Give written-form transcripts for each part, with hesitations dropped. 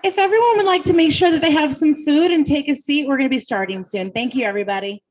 If everyone would like to make sure that they have some food and take a seat, we're going to be starting soon. Thank you, everybody.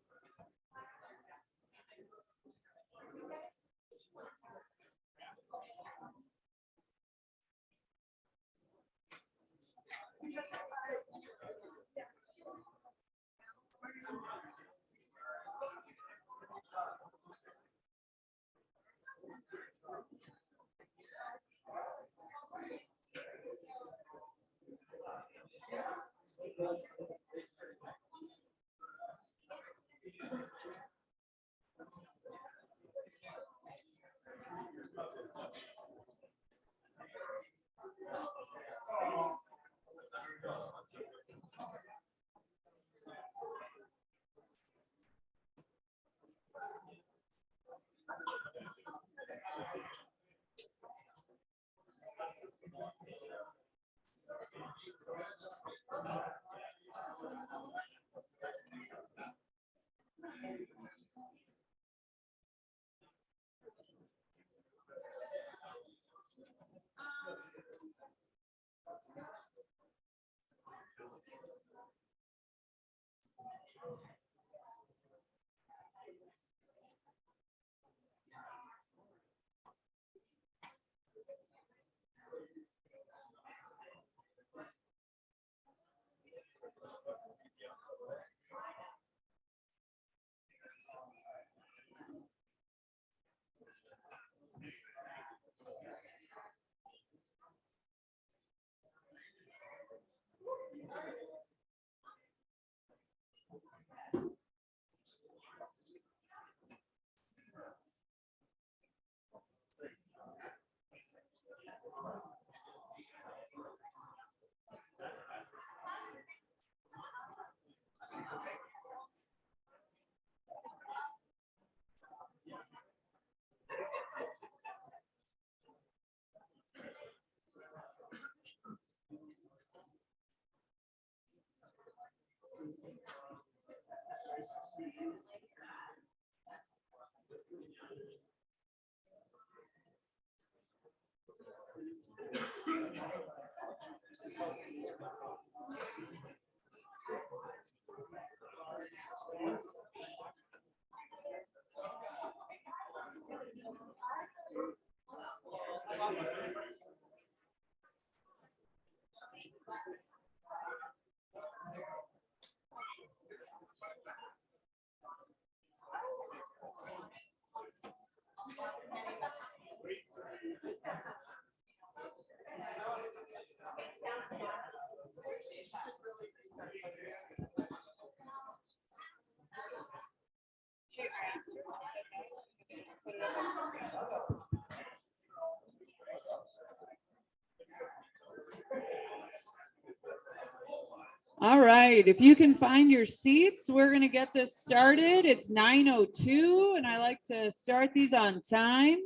All right, if you can find your seats, we're going to get this started. It's 9:02, and I like to start these on time.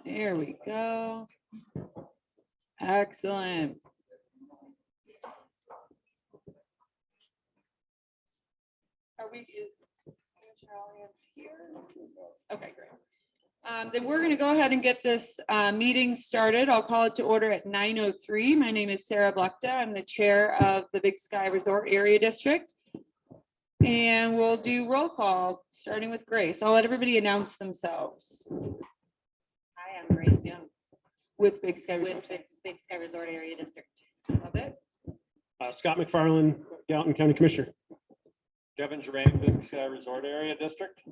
There we go. Excellent. Are we, is Charlie's here? Okay, great. Then we're going to go ahead and get this meeting started. I'll call it to order at 9:03. My name is Sarah Blechta. I'm the chair of the Big Sky Resort Area District. And we'll do roll call, starting with Grace. I'll let everybody announce themselves. Hi, I'm Grace Young With Big Sky with Resort. Big Sky Resort Area District. Love it. Scott McFarland, Gallatin County Commissioner. Kevin Durang, Big Sky Resort Area District.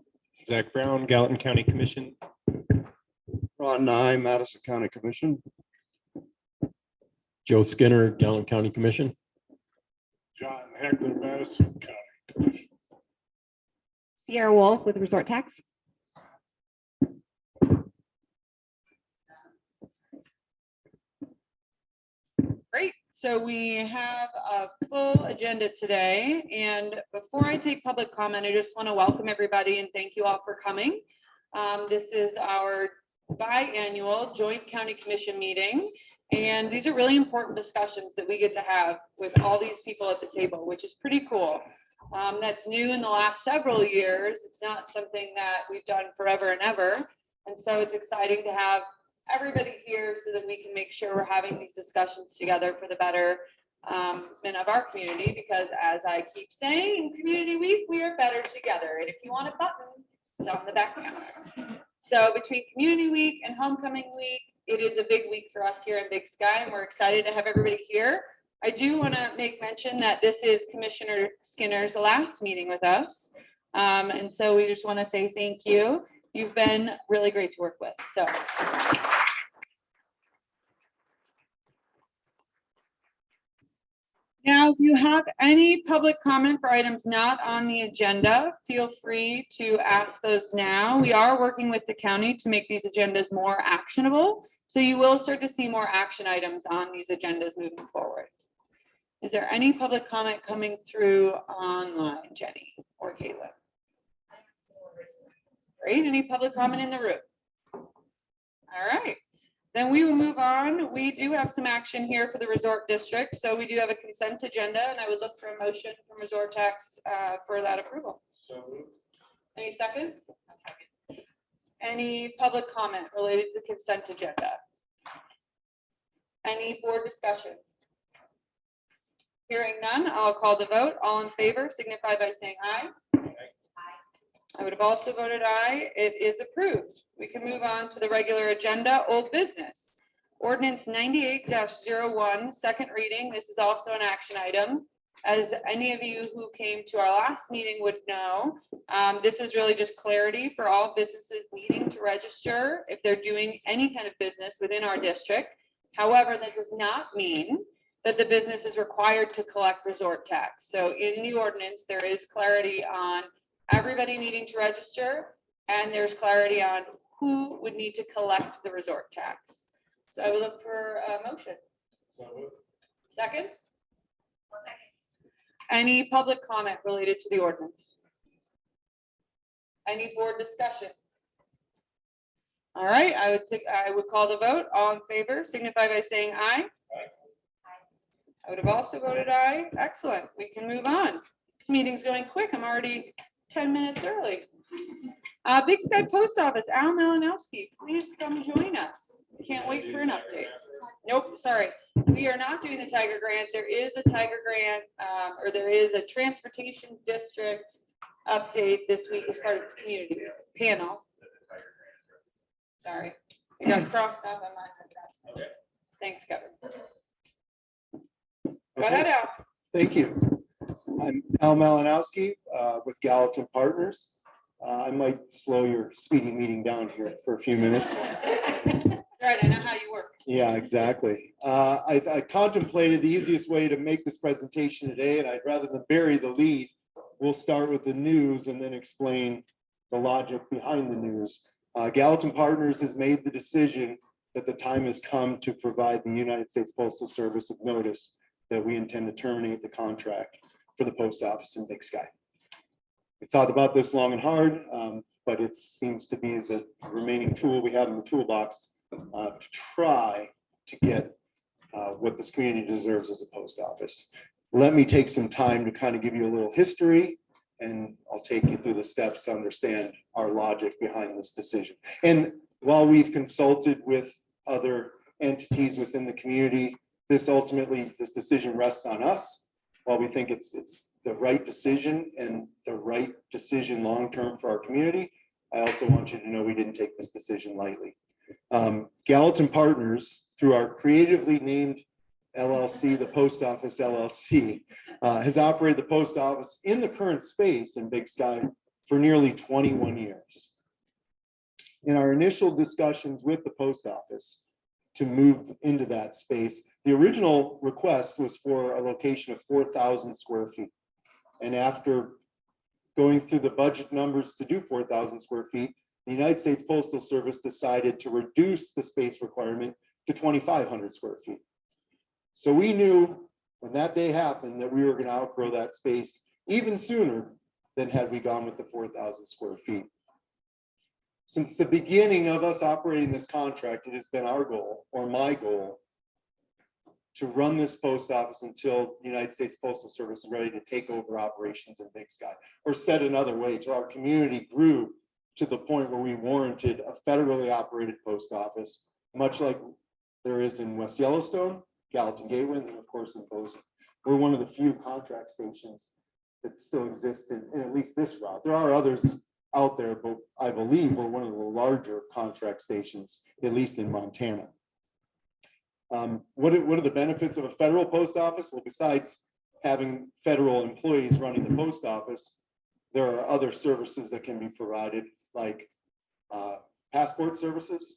Zach Brown, Gallatin County Commission. Ron Nye, Madison County Commission. Joe Skinner, Gallatin County Commission. John Heckler, Madison County Commission. Sierra Wolf with Resort Tax. Great. So we have a full agenda today. And before I take public comment, I just want to welcome everybody and thank you all for coming. This is our biannual Joint County Commission meeting. And these are really important discussions that we get to have with all these people at the table, which is pretty cool. That's new in the last several years. It's not something that we've done forever and ever. And so it's exciting to have everybody here so that we can make sure we're having these discussions together for the betterment of our community, because as I keep saying, in Community Week, we are better together. And if you want a button, it's on the back counter. So between Community Week and Homecoming Week, it is a big week for us here in Big Sky, and we're excited to have everybody here. I do want to make mention that this is Commissioner Skinner's last meeting with us. And so we just want to say thank you. You've been really great to work with. So. Now, if you have any public comment for items not on the agenda, feel free to ask those now. We are working with the county to make these agendas more actionable. So you will start to see more action items on these agendas moving forward. Is there any public comment coming through online, Jenny or Caitlin? Great. Any public comment in the room? All right. Then we will move on. We do have some action here for the resort district. So we do have a consent agenda, and I would look for a motion from resort tax for that approval. So moved. Any second? Any public comment related to the consent agenda? Any board discussion? Hearing none, I'll call the vote. All in favor signify by saying aye. I would have also voted aye. It is approved. We can move on to the regular agenda, old business. Ordinance 98-01, second reading. This is also an action item. As any of you who came to our last meeting would know, this is really just clarity for all businesses needing to register if they're doing any kind of business within our district. However, that does not mean that the business is required to collect resort tax. So in the ordinance, there is clarity on everybody needing to register, and there's clarity on who would need to collect the resort tax. So I will look for a motion. So moved. Second? Any public comment related to the ordinance? Any board discussion? All right, I would call the vote. All in favor signify by saying aye. I would have also voted aye. Excellent. We can move on. This meeting's going quick. I'm already 10 minutes early. Big Sky Post Office, Al Malinowski, please come join us. Can't wait for an update. Nope, sorry. We are not doing the Tiger Grant. There is a Tiger Grant, or there is a transportation district update this week as part of the community panel. Sorry, I got crossed off on my head. Thanks, Kevin. Go ahead, Al. Thank you. I'm Al Malinowski with Gallatin Partners. I might slow your speedy meeting down here for a few minutes. Right, I know how you work. Yeah, exactly. I contemplated the easiest way to make this presentation today, and I'd rather than bury the lead, we'll start with the news and then explain the logic behind the news. Gallatin Partners has made the decision that the time has come to provide the United States Postal Service with notice that we intend to terminate the contract for the post office in Big Sky. We thought about this long and hard, but it seems to be the remaining tool we have in the toolbox to try to get what this community deserves as a post office. Let me take some time to kind of give you a little history, and I'll take you through the steps to understand our logic behind this decision. And while we've consulted with other entities within the community, this decision rests on us. While we think it's the right decision and the right decision long-term for our community, I also want you to know we didn't take this decision lightly. Gallatin Partners, through our creatively named LLC, the Post Office LLC, has operated the post office in the current space in Big Sky for nearly 21 years. In our initial discussions with the post office to move into that space, the original request was for a location of 4,000 square feet. And after going through the budget numbers to do 4,000 square feet, the United States Postal Service decided to reduce the space requirement to 2,500 square feet. So we knew when that day happened that we were going to outgrow that space even sooner than had we gone with the 4,000 square feet. Since the beginning of us operating this contract, it has been our goal, or my goal, to run this post office until the United States Postal Service is ready to take over operations in Big Sky. Or said another way, till our community grew to the point where we warranted a federally operated post office, much like there is in West Yellowstone, Gallatin Gateway, and of course in Bozeman. We're one of the few contract stations that still exist in at least this route. There are others out there, but I believe we're one of the larger contract stations, at least in Montana. What are the benefits of a federal post office? Well, besides having federal employees running the post office, there are other services that can be provided, like passport services.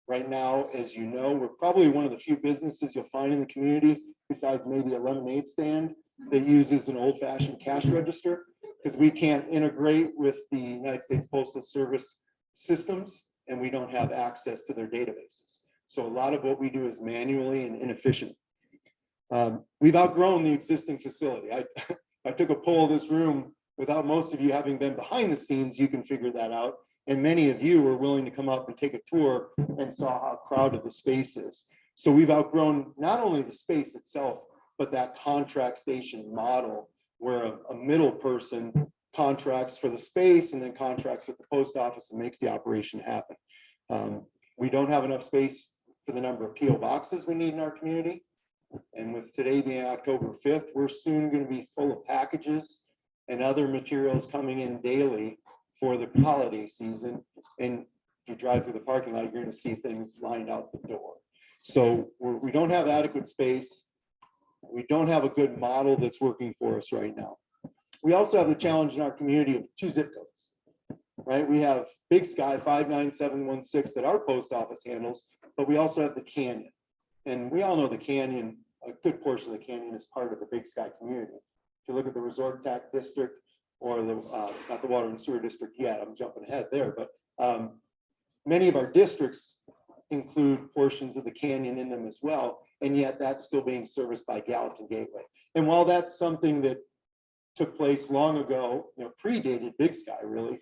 Right now, as you know, we're probably one of the few businesses you'll find in the community, besides maybe a lemonade stand, that uses an old-fashioned cash register, because we can't integrate with the United States Postal Service systems, and we don't have access to their databases. So a lot of what we do is manually and inefficient. We've outgrown the existing facility. I took a poll of this room. Without most of you having been behind the scenes, you can figure that out. And many of you were willing to come up and take a tour and saw how crowded the space is. So we've outgrown not only the space itself, but that contract station model where a middle person contracts for the space and then contracts with the post office and makes the operation happen. We don't have enough space for the number of PO boxes we need in our community. And with today being October 5th, we're soon going to be full of packages and other materials coming in daily for the holiday season. And if you drive through the parking lot, you're going to see things lined out the door. So we don't have adequate space. We don't have a good model that's working for us right now. We also have the challenge in our community of 2 zip codes, right? We have Big Sky 59716 that our post office handles, but we also have the Canyon. And we all know the Canyon, a good portion of the Canyon is part of the Big Sky community. If you look at the Resort Tax District or the, not the Water and Sewer District yet, I'm jumping ahead there, but many of our districts include portions of the Canyon in them as well. And yet that's still being serviced by Gallatin Gateway. And while that's something that took place long ago, predated Big Sky really,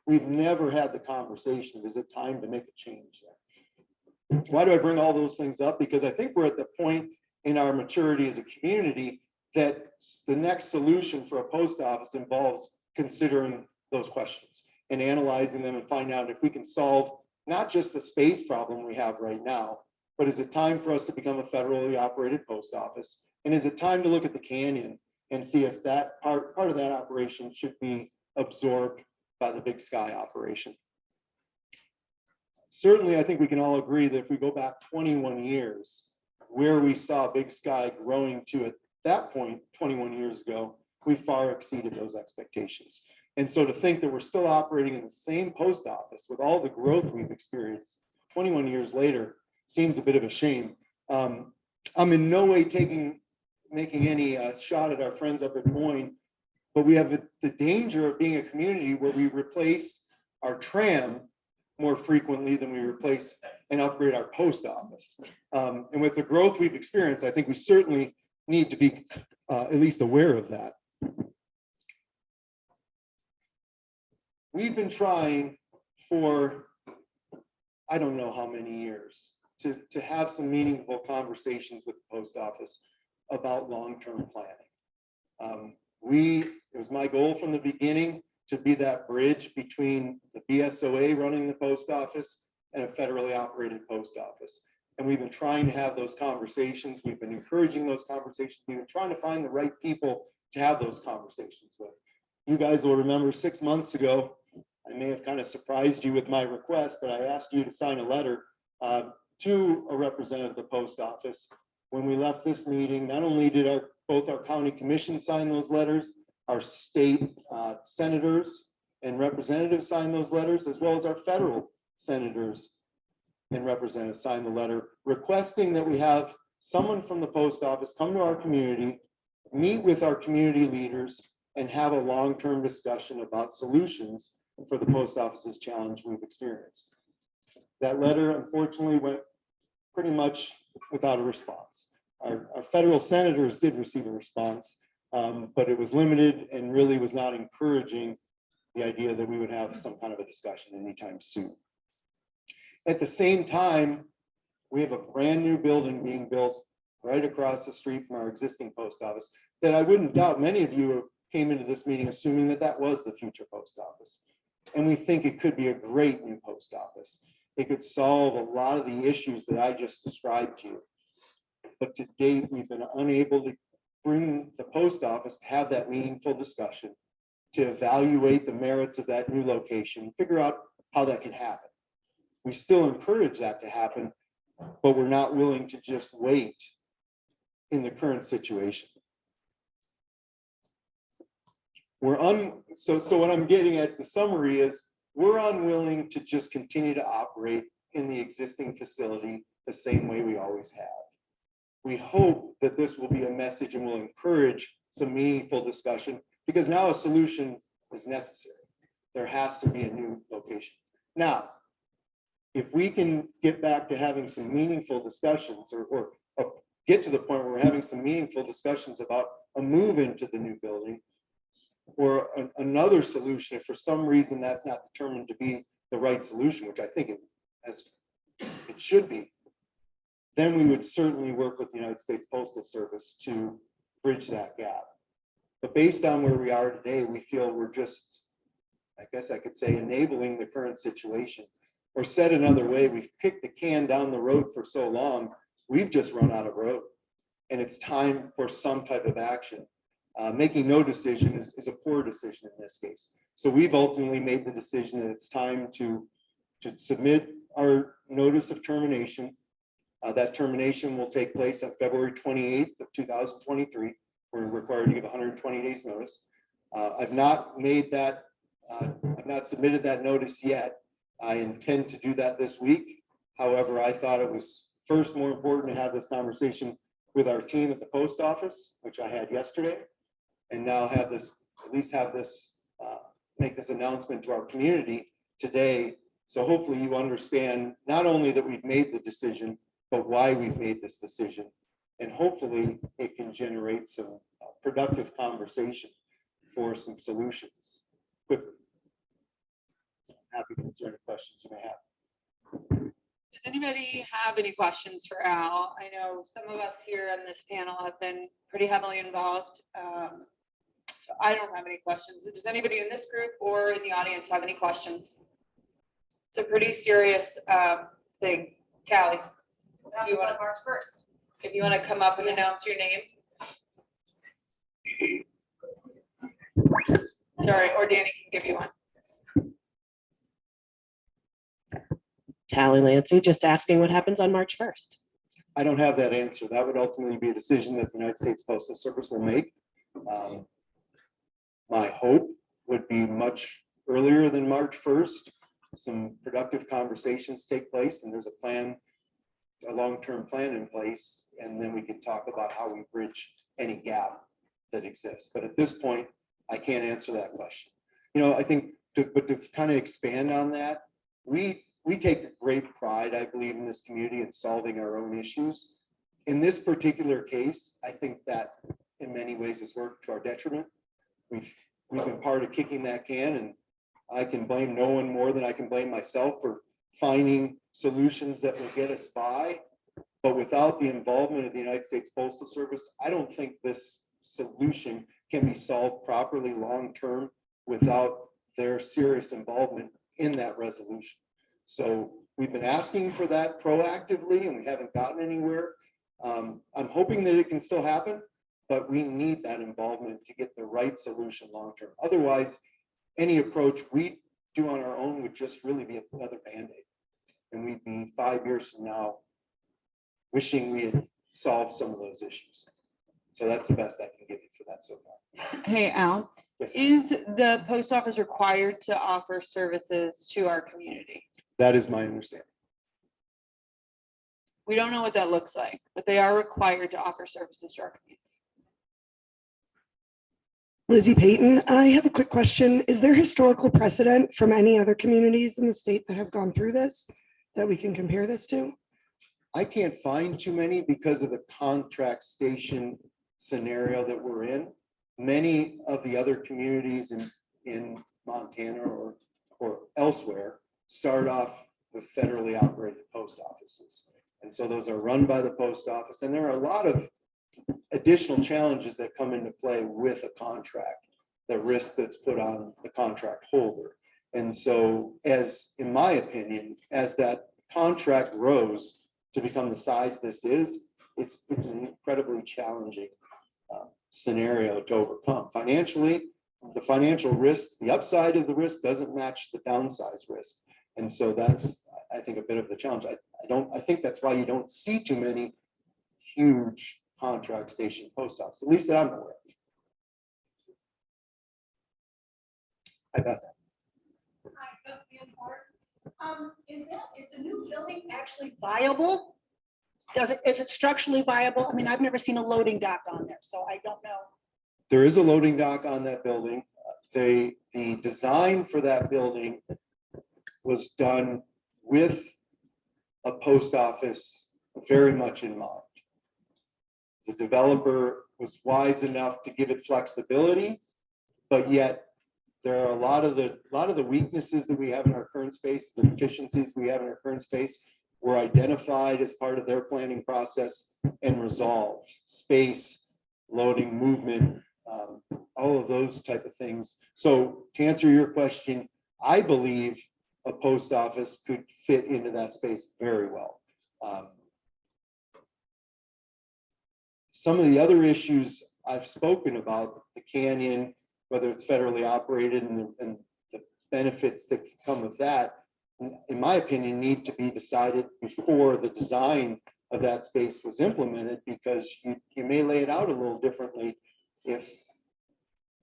we've never had the conversation. Is it time to make a change there? Why do I bring all those things up? Because I think we're at the point in our maturity as a community that the next solution for a post office involves considering those questions and analyzing them and find out if we can solve not just the space problem we have right now, but is it time for us to become a federally operated post office? And is it time to look at the Canyon and see if that part of that operation should be absorbed by the Big Sky operation? Certainly, I think we can all agree that if we go back 21 years, where we saw Big Sky growing to at that point, 21 years ago, we far exceeded those expectations. And so to think that we're still operating in the same post office with all the growth we've experienced 21 years later seems a bit of a shame. I'm in no way making any shot at our friends up at Moyne, but we have the danger of being a community where we replace our tram more frequently than we replace and upgrade our post office. And with the growth we've experienced, I think we certainly need to be at least aware of that. We've been trying for, I don't know how many years, to have some meaningful conversations with the post office about long-term planning. It was my goal from the beginning to be that bridge between the BSOA running the post office and a federally operated post office. And we've been trying to have those conversations. We've been encouraging those conversations. We've been trying to find the right people to have those conversations with. You guys will remember 6 months ago, I may have kind of surprised you with my request, but I asked you to sign a letter to a representative of the post office. When we left this meeting, not only did both our county commission sign those letters, our state senators and representatives sign those letters, as well as our federal senators and representatives sign the letter requesting that we have someone from the post office come to our community, meet with our community leaders, and have a long-term discussion about solutions for the post office's challenge we've experienced. That letter, unfortunately, went pretty much without a response. Our federal senators did receive a response, but it was limited and really was not encouraging the idea that we would have some kind of a discussion anytime soon. At the same time, We have a brand new building being built right across the street from our existing post office that I wouldn't doubt many of you came into this meeting assuming that that was the future post office. And we think it could be a great new post office. It could solve a lot of the issues that I just described to you. But to date, we've been unable to bring the post office to have that meaningful discussion, to evaluate the merits of that new location, figure out how that can happen. We still encourage that to happen, but we're not willing to just wait in the current situation. So what I'm getting at, the summary is, we're unwilling to just continue to operate in the existing facility the same way we always have. We hope that this will be a message and will encourage some meaningful discussion, because now a solution is necessary. There has to be a new location. Now, if we can get back to having some meaningful discussions or get to the point where we're having some meaningful discussions about a move into the new building, or another solution, if for some reason that's not determined to be the right solution, which I think it should be, then we would certainly work with the United States Postal Service to bridge that gap. But based on where we are today, we feel we're just, I guess I could say, enabling the current situation. Or said another way, we've kicked the can down the road for so long, we've just run out of road. And it's time for some type of action. Making no decision is a poor decision in this case. So we've ultimately made the decision that it's time to submit our notice of termination. That termination will take place on February 28th of 2023. We're required to give 120 days notice. I've not submitted that notice yet. I intend to do that this week. However, I thought it was first more important to have this conversation with our team at the post office, which I had yesterday, and now have this, at least have this, make this announcement to our community today. So hopefully you understand not only that we've made the decision, but why we've made this decision. And hopefully it can generate some productive conversation for some solutions quickly. Happy to answer any questions you may have. Does anybody have any questions for Al? I know some of us here on this panel have been pretty heavily involved. So I don't have any questions. Does anybody in this group or in the audience have any questions? It's a pretty serious thing. Tally, You want March 1st. if you want to come up and announce your name. Sorry, or Danny can give you one. Tally Lancy, just asking what happens on March 1st. I don't have that answer. That would ultimately be a decision that the United States Postal Service will make. My hope would be much earlier than March 1st. Some productive conversations take place, and there's a plan, a long-term plan in place, and then we can talk about how we bridge any gap that exists. But at this point, I can't answer that question. You know, I think, to kind of expand on that, we take great pride, I believe, in this community in solving our own issues. In this particular case, I think that in many ways has worked to our detriment. We've been part of kicking that can, and I can blame no one more than I can blame myself for finding solutions that will get us by. But without the involvement of the United States Postal Service, I don't think this solution can be solved properly long-term without their serious involvement in that resolution. So we've been asking for that proactively, and we haven't gotten anywhere. I'm hoping that it can still happen, but we need that involvement to get the right solution long-term. Otherwise, any approach we do on our own would just really be another Band-Aid. And we'd be 5 years from now wishing we had solved some of those issues. So that's the best I can give you for that so far. Hey, Al, Yes, is the post office required to offer services to our community? that is my understanding. We don't know what that looks like, but they are required to offer services to our community. Lizzie Payton, I have a quick question. Is there historical precedent from any other communities in the state that have gone through this that we can compare this to? I can't find too many because of the contract station scenario that we're in. Many of the other communities in Montana or elsewhere start off with federally operated post offices. And And so those are run by the post office, and there are a lot of additional challenges that come into play with a contract, the risk that's put on the contract holder. And so, as in my opinion, as that contract grows to become the size this is, it's an incredibly challenging scenario to overcome. Financially, the financial risk, the upside of the risk doesn't match the downside risk. And so that's, I think, a bit of the challenge. I think that's why you don't see too many huge contract station post offices, at least that I'm aware of. I bet. Hi, Beth Van Hart. Is the new building actually viable? Is it structurally viable? I mean, I've never seen a loading dock on there, so I don't know. There is a loading dock on that building. The design for that building was done with a post office very much in mind. The developer was wise enough to give it flexibility, but yet there are a lot of the weaknesses that we have in our current space, the deficiencies we have in our current space were identified as part of their planning process and resolved. Space, loading, movement, all of those type of things. So to answer your question, I believe a post office could fit into that space very well. Some of the other issues I've spoken about, the canyon, whether it's federally operated and the benefits that can come with that, in my opinion, need to be decided before the design of that space was implemented, because you may lay it out a little differently if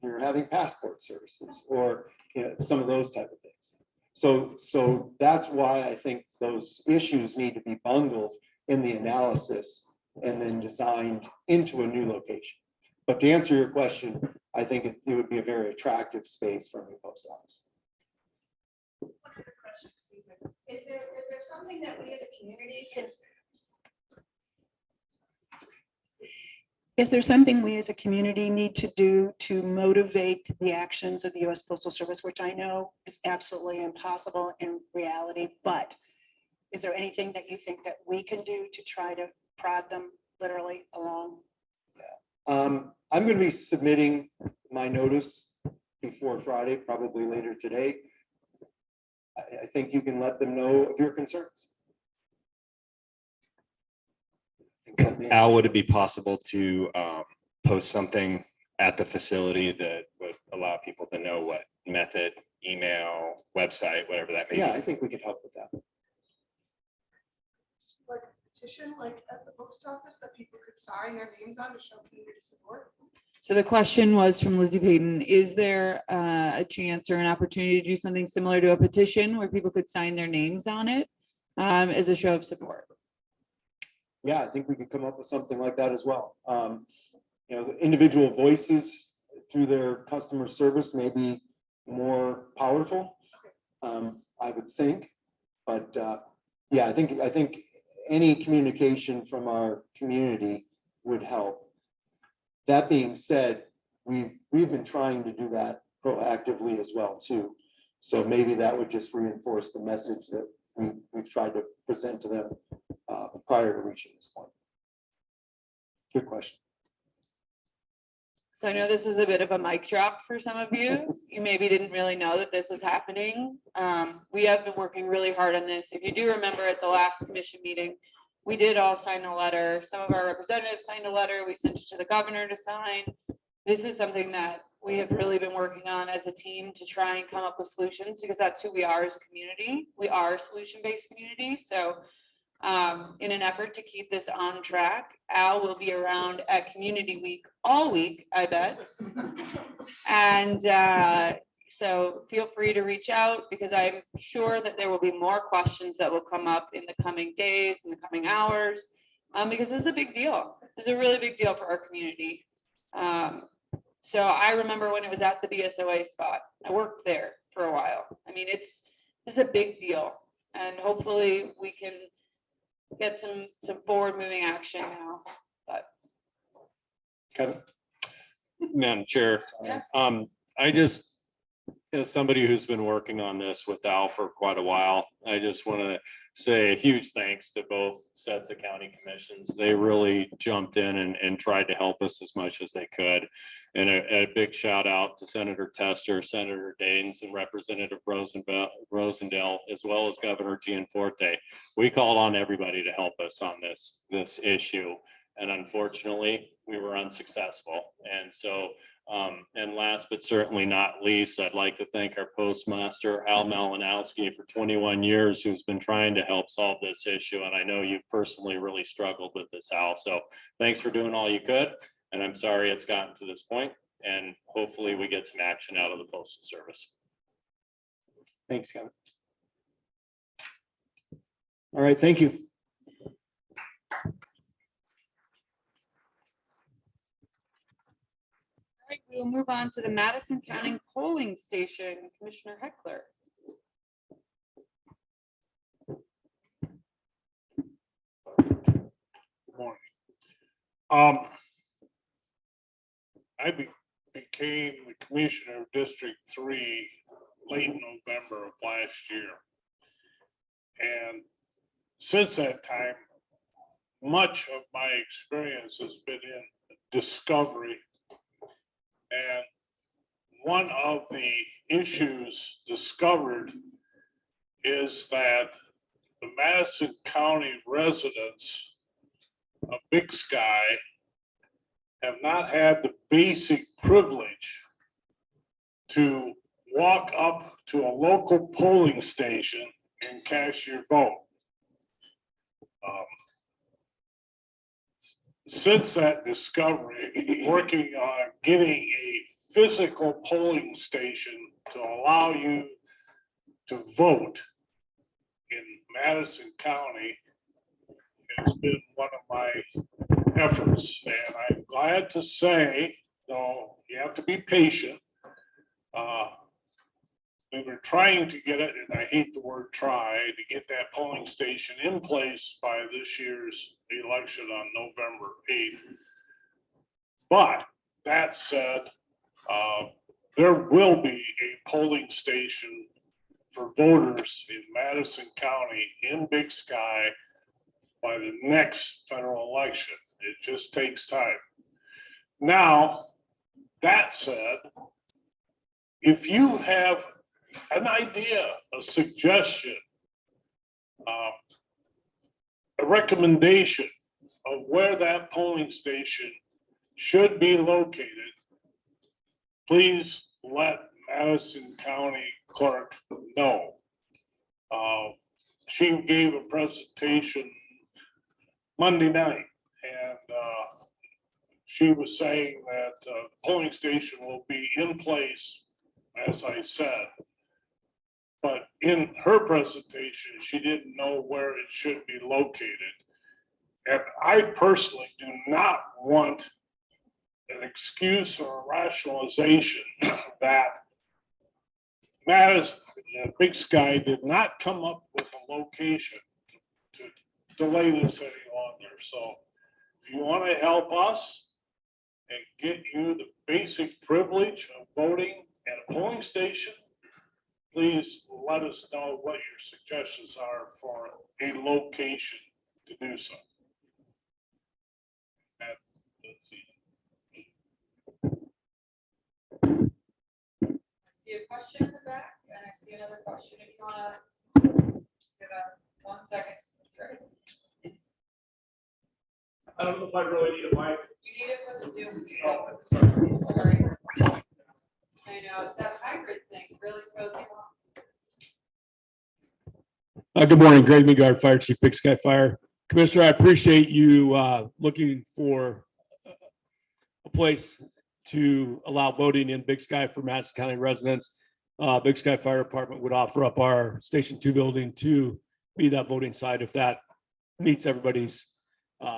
you're having passport services or some of those type of things. So that's why I think those issues need to be bundled in the analysis and then designed into a new location. But to answer your question, I think it would be a very attractive space for a new post office. One other question, excuse me. Is there something that we as a community can? Is there something we as a community need to do to motivate the actions of the U.S. Postal Service, which I know is absolutely impossible in reality, but is there anything that you think that we can do to try to prod them literally along? I'm going to be submitting my notice before Friday, probably later today. I think you can let them know of your concerns. Al, would it be possible to post something at the facility that would allow people to know what method, email, website, whatever that may be? Yeah, I think we could help with that. Like a petition, like at the post office, that people could sign their names on to show community support? So the question was from Lizzie Payton, is there a chance or an opportunity to do something similar to a petition where people could sign their names on it as a show of support? Yeah, I think we could come up with something like that as well. The individual voices through their customer service may be more powerful, I would think. But yeah, I think any communication from our community would help. That being said, we've been trying to do that proactively as well too. So maybe that would just reinforce the message that we've tried to present to them prior to reaching this point. Good question. So I know this is a bit of a mic drop for some of you. You maybe didn't really know that this was happening. We have been working really hard on this. If you do remember at the last commission meeting, we did all sign a letter. Some of our representatives signed a letter. We sent it to the governor to sign. This is something that we have really been working on as a team to try and come up with solutions, because that's who we are as a community. We are a solution-based community. So in an effort to keep this on track, Al will be around at Community Week all week, I bet. And so feel free to reach out, because I'm sure that there will be more questions that will come up in the coming days, in the coming hours, because this is a big deal. This is a really big deal for our community. So I remember when it was at the BSOA spot, I worked there for a while. I mean, it's a big deal, and hopefully we can get some forward moving action now. But Kevin? Madam Chair, Yes. I just as somebody who's been working on this with Al for quite a while, I just want to say a huge thanks to both sets of county commissions. They really jumped in and tried to help us as much as they could. And a big shout out to Senator Tester, Senator Daines, and Representative Rosendale, as well as Governor Gianforte. We called on everybody to help us on this issue. And unfortunately, we were unsuccessful. And so, and last but certainly not least, I'd like to thank our postmaster, Al Malinowski, for 21 years, who's been trying to help solve this issue. And I know you've personally really struggled with this, Al. So thanks for doing all you could. And I'm sorry it's gotten to this point, and hopefully we get some action out of the Postal Service. Thanks, Kevin. All right, thank you. All right, we'll move on to the Madison County Polling Station, Commissioner Heckler. I became the commissioner of District 3 late November of last year. And since that time, much of my experience has been in discovery. And one of the issues discovered is that the Madison County residents of Big Sky have not had the basic privilege to walk up to a local polling station and cast your vote. Since that discovery, working on getting a physical polling station to allow you to vote in Madison County has been one of my efforts. And I'm glad to say, though, you have to be patient. We were trying to get it, and I hate the word try, to get that polling station in place by this year's election on November 8th. But that said, there will be a polling station for voters in Madison County in Big Sky by the next federal election. It just takes time. Now, that said, if you have an idea, a suggestion, a recommendation of where that polling station should be located, please let Madison County Clerk know. She gave a presentation Monday night, and she was saying that the polling station will be in place, as I said. But in her presentation, she didn't know where it should be located. And I personally do not want an excuse or a rationalization that Madison, Big Sky did not come up with a location to delay this any longer. So if you want to help us and get you the basic privilege of voting at a polling station, please let us know what your suggestions are for a location to do so. That's I see a question in the back, and I see another question. If you wanna give a 1 second. I don't know if I really need a mic. You need it for the Zoom. Sorry. I know, it's that hybrid thing, really throws you off. Good morning, Greg Migard, Fire Chief, Big Sky Fire. Commissioner, I appreciate you looking for a place to allow voting in Big Sky for Madison County residents. Big Sky Fire Department would offer up our Station 2 building to be that voting site if that meets everybody's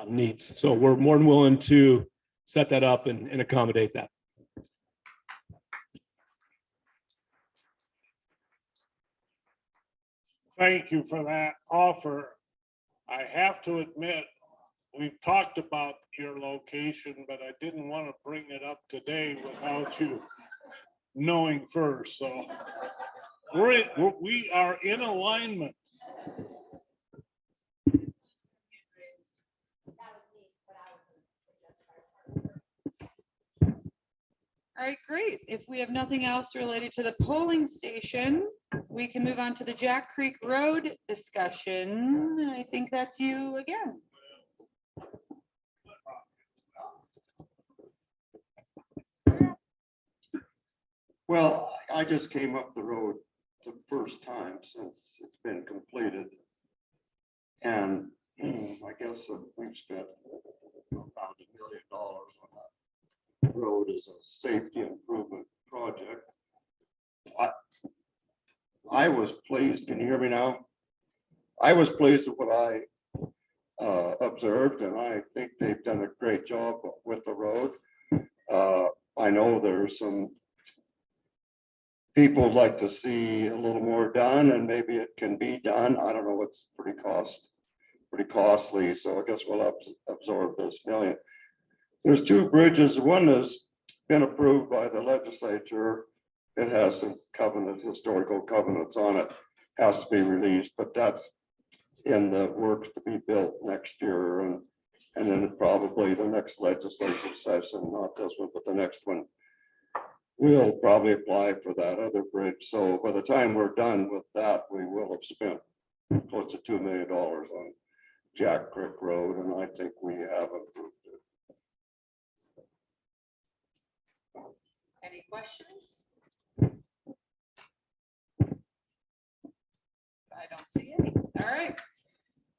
needs. So we're more than willing to set that up and accommodate that. Thank you for that offer. I have to admit, we've talked about your location, but I didn't want to bring it up today without you knowing first, so we are in alignment. All right, great. If we have nothing else related to the polling station, we can move on to the Jack Creek Road discussion. I think that's you again. Well, I just came up the road the first time since it's been completed. And I guess we've spent about $1 million on that road as a safety improvement project. I was pleased, can you hear me now? I was pleased with what I observed, and I think they've done a great job with the road. I know there's some people like to see a little more done, and maybe it can be done. I don't know, it's pretty costly, so I guess we'll have to absorb this $1 million. There's 2 bridges. One has been approved by the legislature. It has some historical covenants on it, has to be released, but that's in the works to be built next year. And then probably the next legislative session, not this one, but the next one, we'll probably apply for that other bridge. So by the time we're done with that, we will have spent close to $2 million on Jack Creek Road, and I think we have improved it. Any questions? I don't see any. All right.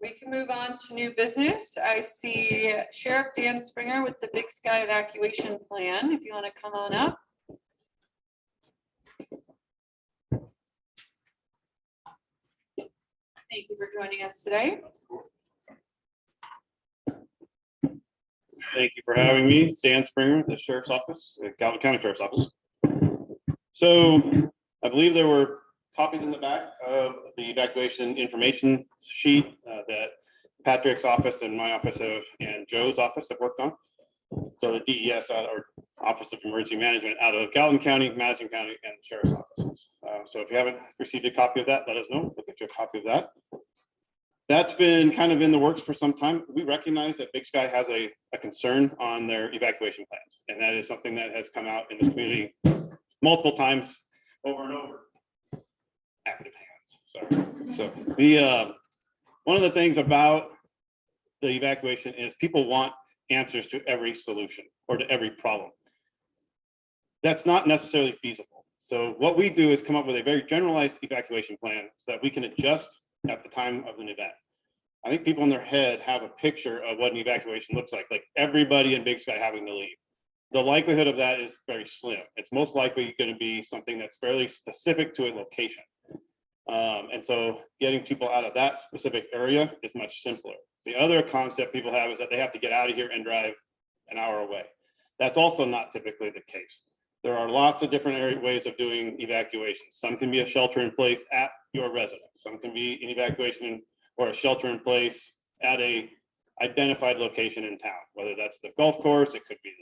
We can move on to new business. I see Sheriff Dan Springer with the Big Sky evacuation plan. If you want to come on up. Thank you for joining us today. Thank you for having me, Dan Springer, the Sheriff's Office, Calvin County Sheriff's Office. So I believe there were copies in the back of the evacuation information sheet that Patrick's office and my office and Joe's office have worked on. So the DES, our Office of Emergency Management, out of Gallatin County, Madison County, and the Sheriff's offices. So if you haven't received a copy of that, let us know. We'll get you a copy of that. That's been kind of in the works for some time. We recognize that Big Sky has a concern on their evacuation plans, and that is something that has come out in the community multiple times over and over. Active hands. Sorry. So the one of the things about the evacuation is people want answers to every solution or to every problem. That's not necessarily feasible. So what we do is come up with a very generalized evacuation plan so that we can adjust at the time of an event. I think people in their head have a picture of what an evacuation looks like everybody in Big Sky having to leave. The likelihood of that is very slim. It's most likely going to be something that's fairly specific to a location. And so getting people out of that specific area is much simpler. The other concept people have is that they have to get out of here and drive an hour away. That's also not typically the case. There are lots of different ways of doing evacuations. Some can be a shelter in place at your residence. Some can be an evacuation or a shelter in place at a identified location in town, whether that's the golf course, it could be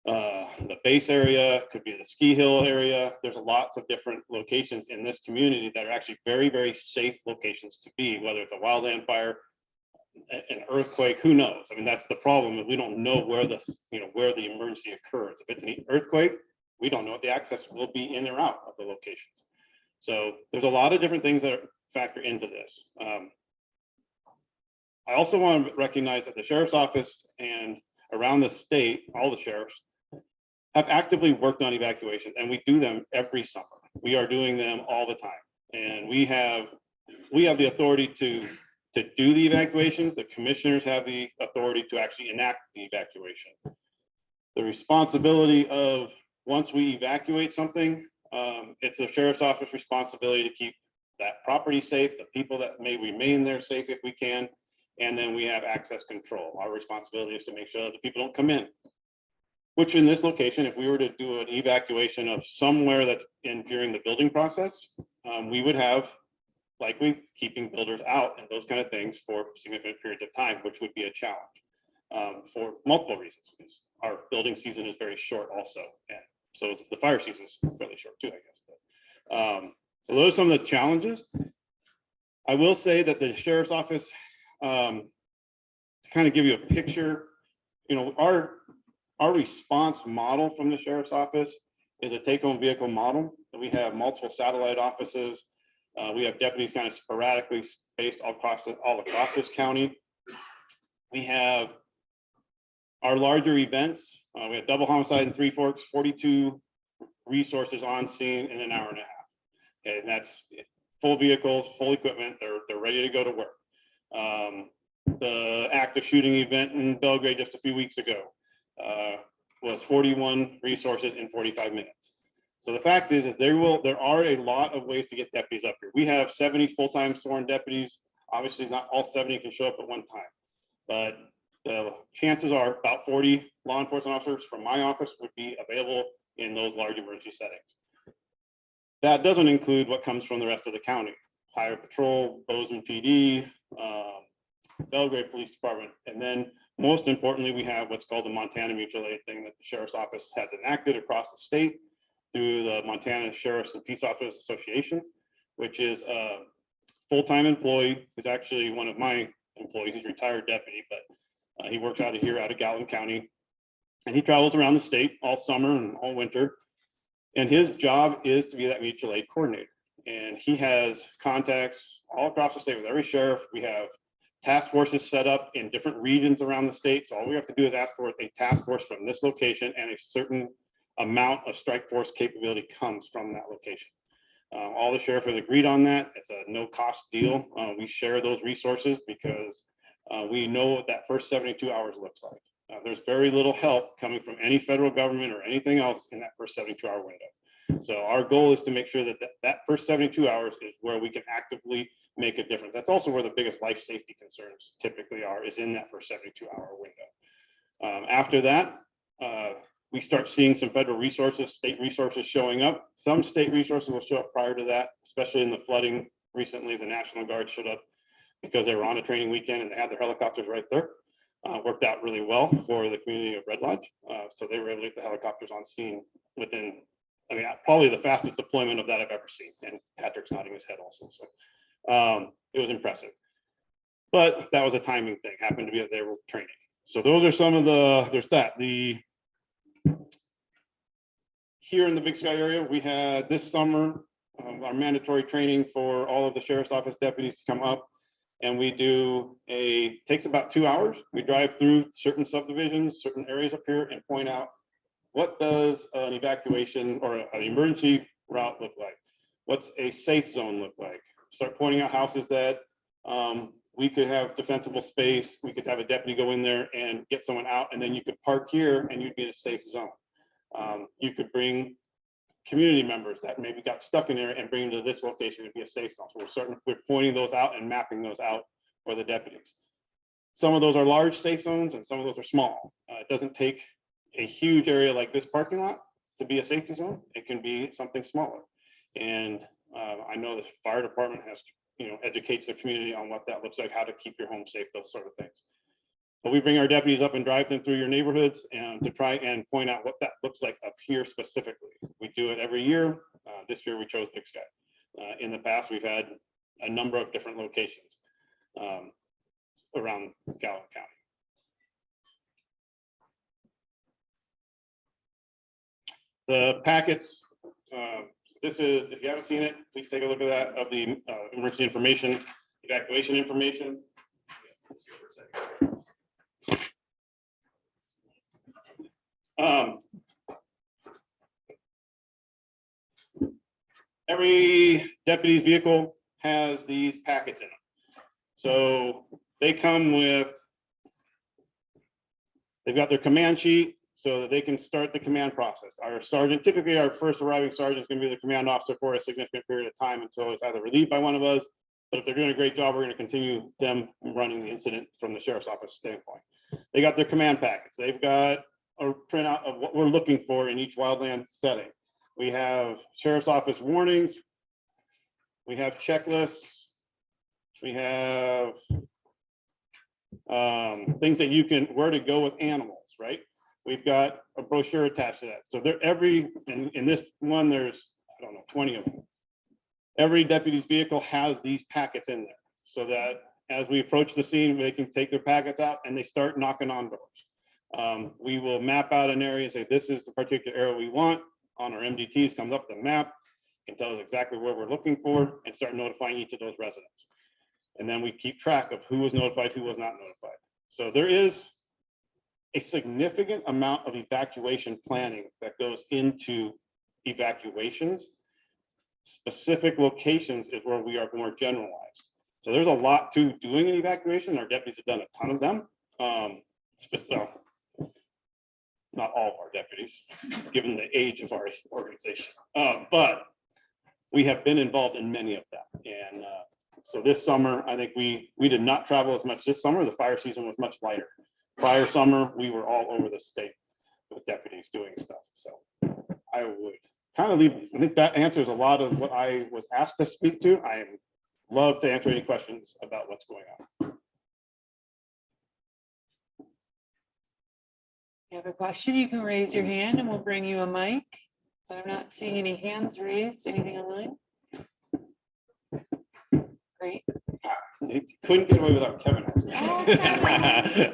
the base area, it could be the ski hill area. There's lots of different locations in this community that are actually very, very safe locations to be, whether it's a wildland fire, an earthquake, who knows? I mean, that's the problem, is we don't know where where the emergency occurs. If it's an earthquake, we don't know what the access will be in or out of the locations. So there's a lot of different things that factor into this. I also want to recognize that the Sheriff's Office and around the state, all the sheriffs have actively worked on evacuations, and we do them every summer. We are doing them all the time. And we have the authority to do the evacuations. The commissioners have the authority to actually enact the evacuation. The responsibility of, once we evacuate something, it's the Sheriff's Office responsibility to keep that property safe, the people that may remain there safe if we can, and then we have access control. Our responsibility is to make sure that the people don't come in. Which in this location, if we were to do an evacuation of somewhere that's in during the building process, we would have likely keeping builders out and those kind of things for significant periods of time, which would be a challenge for multiple reasons. Because our building season is very short also. And So the fire season's fairly short too, I guess. But, so those are some of the challenges. I will say that the sheriff's office, to kind of give you a picture, you know, our response model from the sheriff's office is a take-home vehicle model. We have multiple satellite offices. We have deputies kind of sporadically spaced all across this county. We have our larger events. We have double homicide in Three Forks, 42 resources on scene in an hour and a half. Okay, and that's full vehicles, full equipment. They're ready to go to work. The active shooting event in Belgrade just a few weeks ago was 41 resources in 45 minutes. So the fact is there are a lot of ways to get deputies up here. We have 70 full-time sworn deputies. Obviously, not all 70 can show up at one time, but the chances are about 40 law enforcement officers from my office would be available in those large emergency settings. That doesn't include what comes from the rest of the county: Highway Patrol, Bozeman PD, Belgrade Police Department, and then most importantly, we have what's called the Montana Mutual Aid thing that the Sheriff's Office has enacted across the state through the Montana Sheriffs and Peace Officers Association, which is a full-time employee. Who's actually one of my employees. He's a retired deputy, but he works out of here, out of Gallatin County, and he travels around the state all summer and all winter. And his job is to be that mutual aid coordinator. And he has contacts all across the state with every sheriff. We have task forces set up in different regions around the state. So all we have to do is ask for a task force from this location, and a certain amount of strike force capability comes from that location. All the sheriffs have agreed on that. It's a no cost deal. We share those resources because we know what that first 72 hours looks like. There's very little help coming from any federal government or anything else in that first 72-hour window. So our goal is to make sure that that first 72 hours is where we can actively make a difference. That's also where the biggest life safety concerns typically are, is in that first 72-hour window. After that, we start seeing some federal resources, state resources showing up. Some state resources will show up prior to that, especially in the flooding. Recently, the National Guard showed up because they were on a training weekend and they had their helicopters right there. Worked out really well for the community of Red Lodge. So they were able to get the helicopters on scene within, I mean, probably the fastest deployment of that I've ever seen. And Patrick's nodding his head also. So it was impressive. But that was a timing thing, happened to be that they were training. So those are some of there's that. Here in the Big Sky area, we had this summer our mandatory training for all of the sheriff's office deputies to come up. And we do takes about 2 hours. We drive through certain subdivisions, certain areas up here, and point out what does an evacuation or an emergency route look like? What's a safe zone look like? Start pointing out houses that we could have defensible space. We could have a deputy go in there and get someone out, and then you could park here and you'd be in a safe zone. You could bring community members that maybe got stuck in there and bring them to this location to be a safe zone. So we're pointing those out and mapping those out for the deputies. Some of those are large safe zones and some of those are small. It doesn't take a huge area like this parking lot to be a safety zone. It can be something smaller. And I know the fire department has, educates the community on what that looks like, how to keep your home safe, those sort of things. But we bring our deputies up and drive them through your neighborhoods and to try and point out what that looks like up here specifically. We do it every year. This year we chose Big Sky. In the past, we've had a number of different locations around Gallatin County. The packets, this is, if you haven't seen it, please take a look at that, of the emergency information, evacuation information. Every deputy's vehicle has these packets in them. So they come with, they've got their command sheet so that they can start the command process. Our sergeant, typically our first arriving sergeant is going to be the command officer for a significant period of time until it's either relieved by one of us, but if they're doing a great job, we're going to continue them running the incident from the sheriff's office standpoint. They got their command packets. They've got a printout of what we're looking for in each wildland setting. We have sheriff's office warnings. We have checklists. We have things that you can, where to go with animals, right? we've got a brochure attached to that. So there, in this one, there's, I don't know, 20 of them. Every deputy's vehicle has these packets in there, so that as we approach the scene, they can take their packets out and they start knocking on doors. We will map out an area and say, this is the particular area we want. On our MDTs comes up the map, can tell us exactly where we're looking for, and start notifying each of those residents. And then we keep track of who was notified, who was not notified. So there is a significant amount of evacuation planning that goes into evacuations. Specific locations is where we are more generalized. So there's a lot to doing an evacuation. Our deputies have done a ton of them. Well, not all of our deputies, given the age of our organization. But we have been involved in many of them. And so this summer, I think we did not travel as much this summer. The fire season was much lighter. Prior summer, we were all over the state with deputies doing stuff. So I would kind of leave, I think that answers a lot of what I was asked to speak to. I love to answer any questions about what's going on. You have a question, you can raise your hand and we'll bring you a mic. But I'm not seeing any hands raised. Anything online? Great. They couldn't get away without Kevin.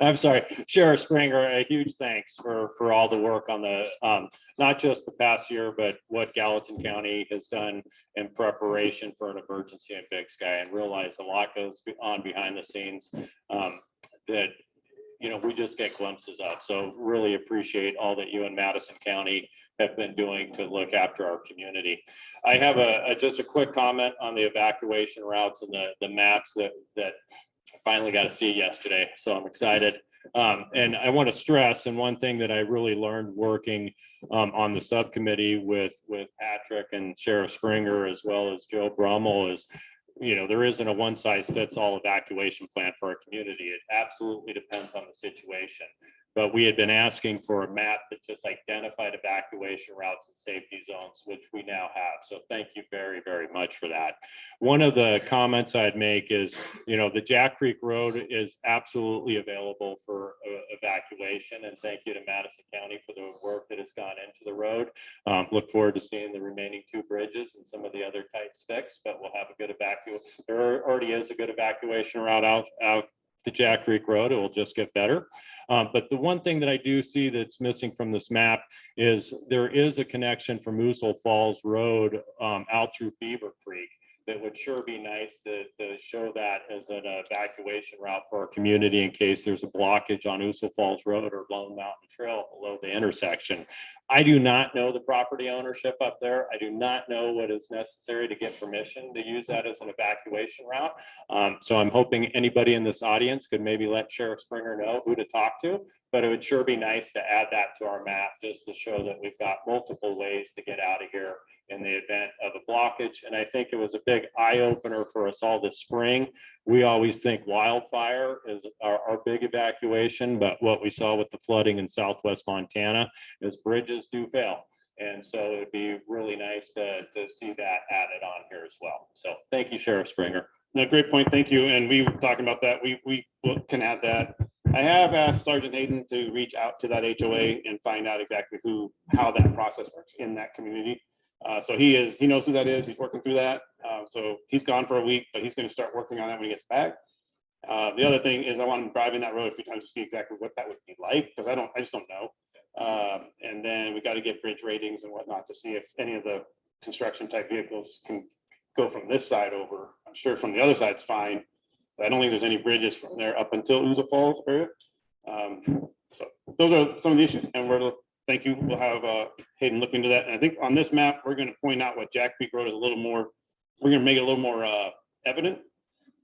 I'm sorry, Sheriff Springer, a huge thanks for all the work on the, not just the past year, but what Gallatin County has done in preparation for an emergency in Big Sky, and realize a lot goes on behind the scenes that, you know, we just get glimpses of. So really appreciate all that you and Madison County have been doing to look after our community. I have just a quick comment on the evacuation routes and the maps that I finally got to see yesterday. So I'm excited. And I want to stress, and one thing that I really learned working on the subcommittee with Patrick and Sheriff Springer, as well as Joe Brummel, is, you know, there isn't a one size fits all evacuation plan for our community. It absolutely depends on the situation. But we had been asking for a map that just identified evacuation routes and safety zones, which we now have. So thank you very, very much for that. One of the comments I'd make is, you know, the Jack Creek Road is absolutely available for evacuation. And thank you to Madison County for the work that has gone into the road. Look forward to seeing the remaining 2 bridges and some of the other types fixed, but we'll have a good evacuation. There already is a good evacuation route out the Jack Creek Road. It will just get better. But the one thing that I do see that's missing from this map is there is a connection from Moosehole Falls Road out through Beaver Creek. That would sure be nice to show that as an evacuation route for our community in case there's a blockage on Moosehole Falls Road or Lone Mountain Trail below the intersection. I do not know the property ownership up there. I do not know what is necessary to get permission to use that as an evacuation route. So I'm hoping anybody in this audience could maybe let Sheriff Springer know who to talk to, but it would sure be nice to add that to our map just to show that we've got multiple ways to get out of here in the event of a blockage. And I think it was a big eye opener for us all this spring. We always think wildfire is our big evacuation, but what we saw with the flooding in Southwest Montana is bridges do fail. And so it'd be really nice to see that added on here as well. So thank you, Sheriff Springer. No, great point. Thank you. And we were talking about that. We can add that. I have asked Sergeant Hayden to reach out to that HOA and find out exactly how that process works in that community. So he knows who that is. He's working through that. So he's gone for a week, but he's going to start working on that when he gets back. The other thing is I want him driving that road a few times to see exactly what that would be like, because I just don't know. And then we got to get bridge ratings and whatnot to see if any of the construction type vehicles can go from this side over. I'm sure from the other side it's fine, but I don't think there's any bridges from there up until Moosehole Falls area. So those are some of the issues, and thank you. We'll have Hayden look into that. And I think on this map, we're going to point out what Jack Creek Road is a little more, we're going to make it a little more evident.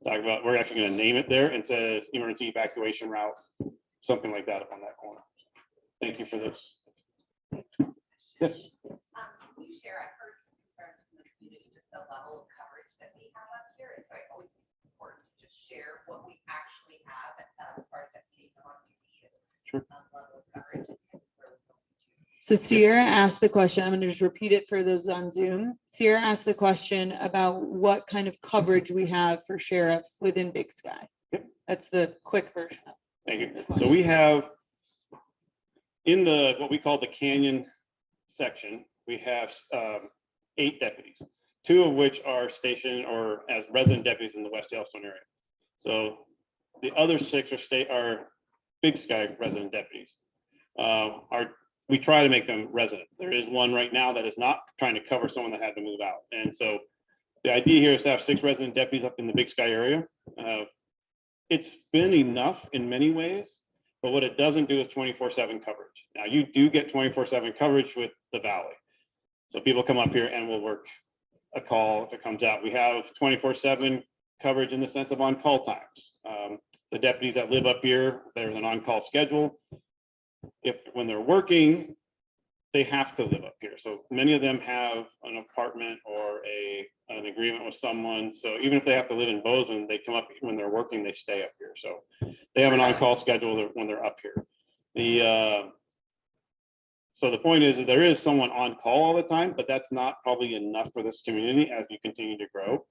Talk about, we're actually going to name it there and say emergency evacuation route, something like that up on that corner. Thank you for this. Yes. Can you share, I've heard some concerns from the community, just the level of coverage that we have up here. And so I always think it's important to just share what we actually have as far as deputies on duty. Sure. Level of coverage. So Sierra asked the question, I'm going to just repeat it for those on Zoom. Sierra asked the question about what kind of coverage we have for sheriffs within Big Sky. Yep. That's the quick version. Thank you. So we have in the, what we call the Canyon section, we have 8 deputies, 2 of which are stationed or as resident deputies in the West Yellowstone area. So the other 6 are Big Sky resident deputies. We try to make them residents. There is one right now that is not, trying to cover someone that had to move out. And so the idea here is to have 6 resident deputies up in the Big Sky area. It's been enough in many ways, but what it doesn't do is 24/7 coverage. Now you do get 24/7 coverage with the Valley. So people come up here and we'll work a call if it comes out. We have 24/7 coverage in the sense of on-call times. The deputies that live up here, there's an on-call schedule. When they're working, they have to live up here. So many of them have an apartment or an agreement with someone. So even if they have to live in Bozeman, they come up when they're working, they stay up here. So they have an on-call schedule when they're up here. So the point is that there is someone on call all the time, but that's not probably enough for this community as we continue to grow.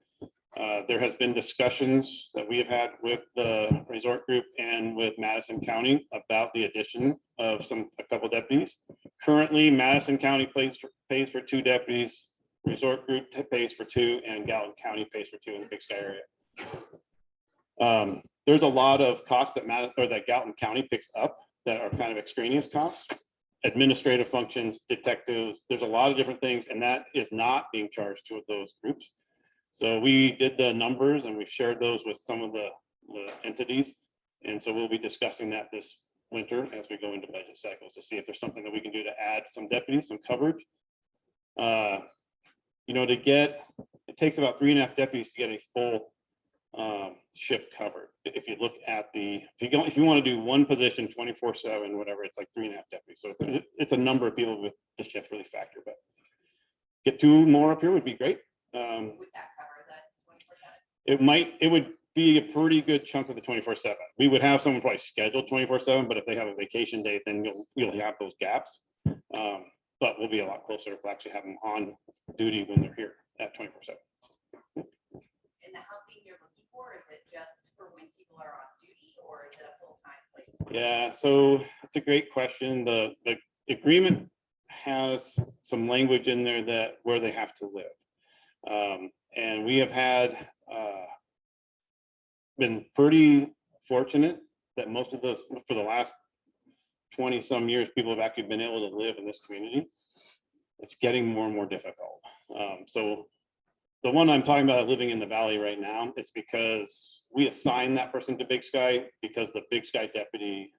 There has been discussions that we have had with the resort group and with Madison County about the addition of a couple deputies. Currently, Madison County pays for 2 deputies, resort group pays for 2, and Gallatin County pays for 2 in the Big Sky area. There's a lot of costs that Gallatin County picks up that are kind of extraneous costs, administrative functions, detectives. There's a lot of different things, and that is not being charged to those groups. So we did the numbers and we've shared those with some of the entities. And so we'll be discussing that this winter as we go into budget cycles to see if there's something that we can do to add some deputies, some coverage. It takes about 3.5 deputies to get a full shift covered. If you look at if you want to do one position 24/7, whatever, it's like 3.5 deputies. So it's a number of people with the shift really factor, but get 2 more up here would be great. Would that cover that 24/7? It would be a pretty good chunk of the 24/7. We would have someone probably scheduled 24/7, but if they have a vacation date, then you'll have those gaps. But we'll be a lot closer to actually having them on duty when they're here at 24/7. And the housing you're looking for, is it just for when people are on duty, or is it a full-time place? Yeah, so it's a great question. The agreement has some language in there where they have to live. And we have been pretty fortunate that most of those, for the last 20 some years, people have actually been able to live in this community. It's getting more and more difficult. So the one I'm talking about living in the Valley right now, it's because we assigned that person to Big Sky because the Big Sky deputy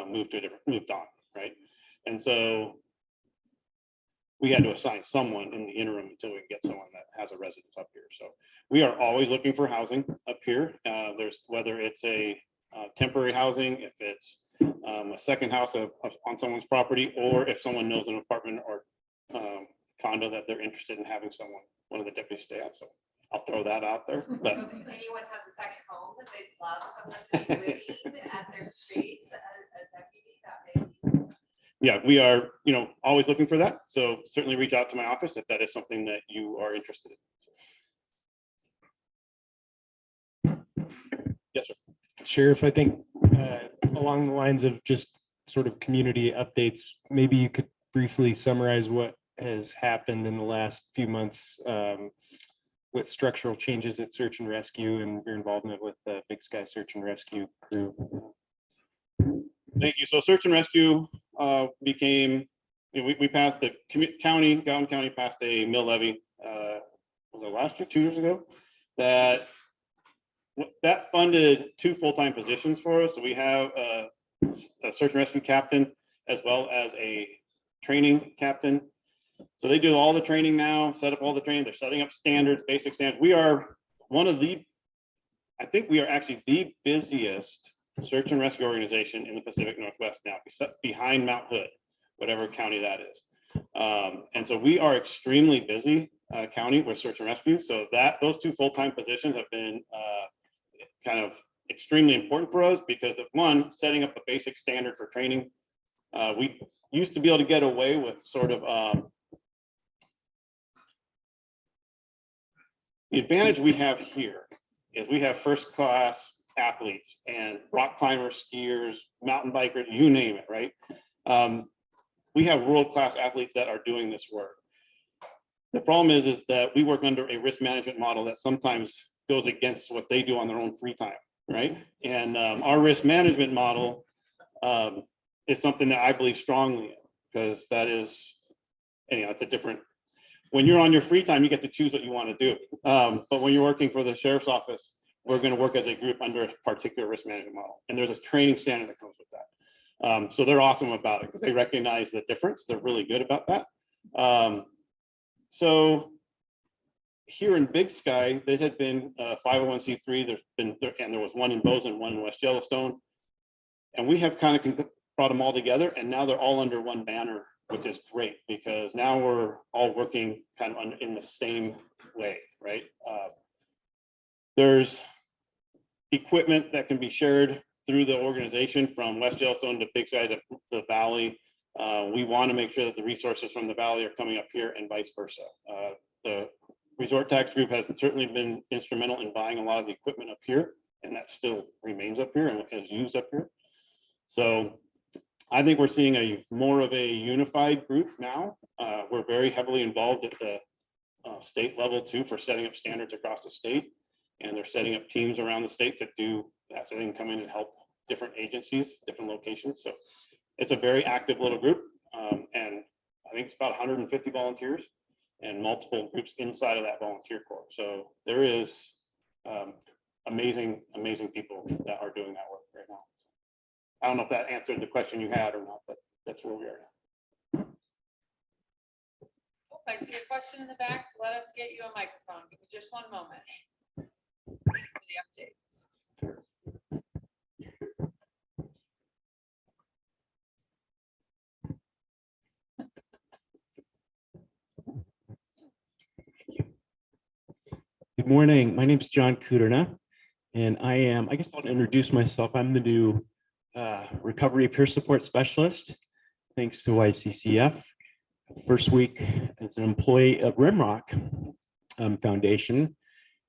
moved on, right? And so we had to assign someone in the interim until we get someone that has a residence up here. So we are always looking for housing up here. Whether it's a temporary housing, if it's a second house on someone's property, or if someone knows an apartment or condo that they're interested in having one of the deputies stay at. So I'll throw that out there. But So if anyone has a second home that they'd love someone to be living at their space, a deputy, that may be. yeah, we are, always looking for that. So certainly reach out to my office if that is something that you are interested in. Yes, sir. Sheriff, I think along the lines of just sort of community updates, maybe you could briefly summarize what has happened in the last few months with structural changes at Search and Rescue and your involvement with the Big Sky Search and Rescue crew. Thank you. So Search and Rescue became, we passed the Gallatin County passed a mill levy, was it last year, 2 years ago? That funded 2 full-time positions for us. So we have a Search and Rescue captain as well as a training captain. So they do all the training now, set up all the training. They're setting up standards, basic standards. We are I think we are actually the busiest search and rescue organization in the Pacific Northwest now, behind Mount Hood, whatever county that is. And so we are extremely busy county with search and rescue. So those 2 full-time positions have been kind of extremely important for us because one, setting up a basic standard for training. We used to be able to get away with sort of the advantage we have here is we have first-class athletes and rock climbers, skiers, mountain bikers, you name it, right? we have world-class athletes that are doing this work. The problem is that we work under a risk management model that sometimes goes against what they do on their own free time, right? And our risk management model is something that I believe strongly in, because that is, anyhow, it's a different, when you're on your free time, you get to choose what you want to do. But when you're working for the sheriff's office, we're going to work as a group under a particular risk management model. And there's a training standard that comes with that. So they're awesome about it because they recognize the difference. They're really good about that. So here in Big Sky, there had been 501c3. And there was one in Bozeman, one in West Yellowstone. And we have kind of brought them all together, and now they're all under one banner, which is great because now we're all working kind of in the same way, right? There's equipment that can be shared through the organization from West Yellowstone to Big Sky to the Valley. We want to make sure that the resources from the Valley are coming up here and vice versa. The Resort Tax Group has certainly been instrumental in buying a lot of the equipment up here, and that still remains up here and is used up here. So I think we're seeing more of a unified group now. We're very heavily involved at the state level too for setting up standards across the state. And they're setting up teams around the state that do that, so they can come in and help different agencies, different locations. So it's a very active little group. And I think it's about 150 volunteers and multiple groups inside of that volunteer corps. So there is amazing people that are doing that work right now. I don't know if that answered the question you had or not, but that's where we are now. Oh, I see a question in the back. Let us get you a microphone. Give me just one moment. For the updates. Good morning. My name is John Kuderna, and I guess I'll introduce myself. I'm the new recovery peer support specialist, thanks to YCCF. First week as an employee of Rimrock Foundation,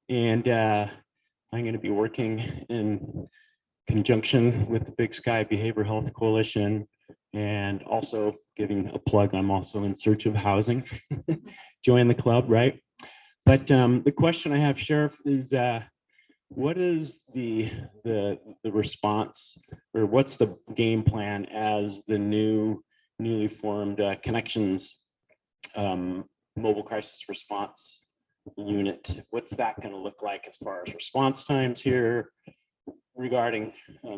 and I'm going to be working in conjunction with the Big Sky Behavioral Health Coalition, and also giving a plug. I'm also in search of housing. Join the club, right? But the question I have, Sheriff, is what is the response, or what's the game plan as the newly formed Connections mobile crisis response unit? What's that going to look like as far as response times here regarding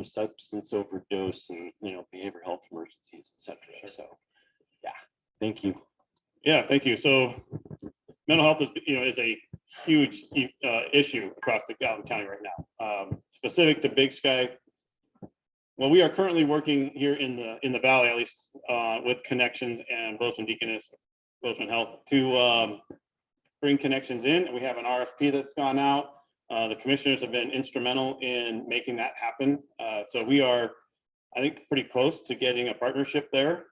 substance overdose and behavioral health emergencies, et cetera? So yeah, thank you. Yeah, thank you. So mental health is a huge issue across the Gallatin County right now. Specific to Big Sky, well, we are currently working here in the Valley, at least with Connections and Bozeman Deaconess, Bozeman Health, to bring Connections in. And we have an RFP that's gone out. The commissioners have been instrumental in making that happen. So we are, I think, pretty close to getting a partnership there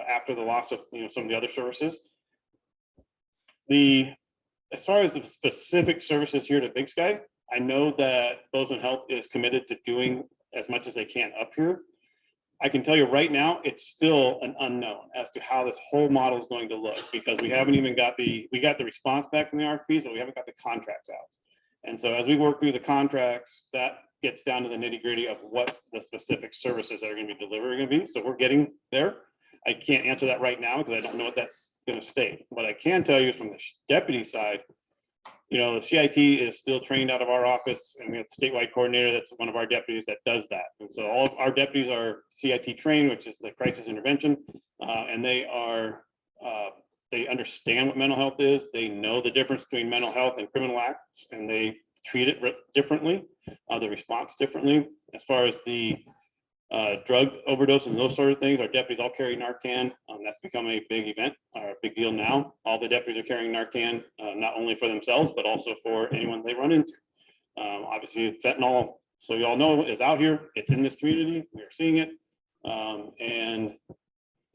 after the loss of some of the other services. As far as the specific services here to Big Sky, I know that Bozeman Health is committed to doing as much as they can up here. I can tell you right now, it's still an unknown as to how this whole model is going to look, because we haven't even got we got the response back from the RFPs, but we haven't got the contracts out. And so as we work through the contracts, that gets down to the nitty gritty of what the specific services that are going to be delivered are going to be. So we're getting there. I can't answer that right now because I don't know what that's going to state. What I can tell you is from the deputy side, the CIT is still trained out of our office, and we have the statewide coordinator that's one of our deputies that does that. And so all of our deputies are CIT trained, which is the crisis intervention, and they understand what mental health is. They know the difference between mental health and criminal acts, and they treat it differently, the response differently. As far as the drug overdose and those sort of things, our deputies all carry Narcan. That's become a big event, or a big deal now. All the deputies are carrying Narcan, not only for themselves, but also for anyone they run into. Obviously, fentanyl, so you all know, is out here. It's in this community. We are seeing it. And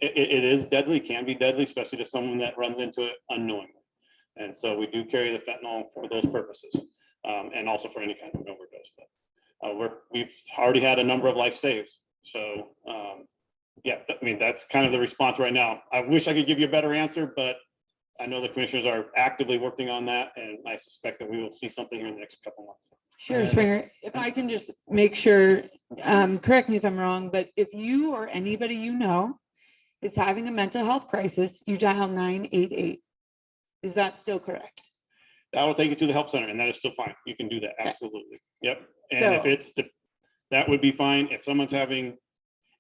it is deadly, can be deadly, especially to someone that runs into it unknowingly. And so we do carry the fentanyl for those purposes, and also for any kind of overdose. But we've already had a number of life saves. So yeah, I mean, that's kind of the response right now. I wish I could give you a better answer, but I know the commissioners are actively working on that, and I suspect that we will see something here in the next couple months. Sure, Springer, if I can just make sure, correct me if I'm wrong, but if you or anybody you know is having a mental health crisis, you dial 988. Is that still correct? That will take you to the help center, and that is still fine. You can do that, absolutely. Yep. And if So- it's, that would be fine. If someone's having,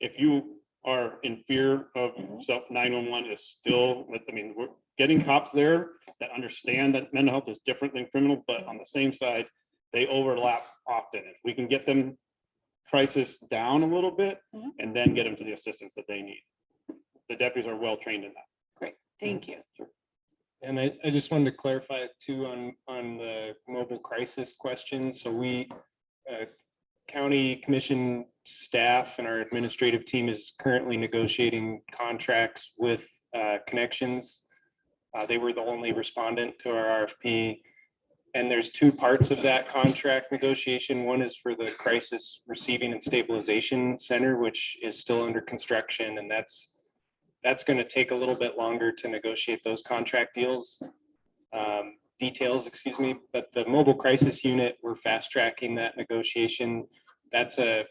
if you are in fear of self, 911 is still, I mean, we're getting cops there that understand that mental health is different than criminal, but on the same side, they overlap often. If we can get them crisis down a little bit and then get them to the assistance that they need. The deputies are well trained in that. Great, thank you. And I just wanted to clarify too on the mobile crisis question. So we, county commission staff and our administrative team is currently negotiating contracts with Connections. They were the only respondent to our RFP. And there's two parts of that contract negotiation. One is for the Crisis Receiving and Stabilization Center, which is still under construction, and that's going to take a little bit longer to negotiate those contract details, excuse me. But the mobile crisis unit, we're fast tracking that negotiation. That's a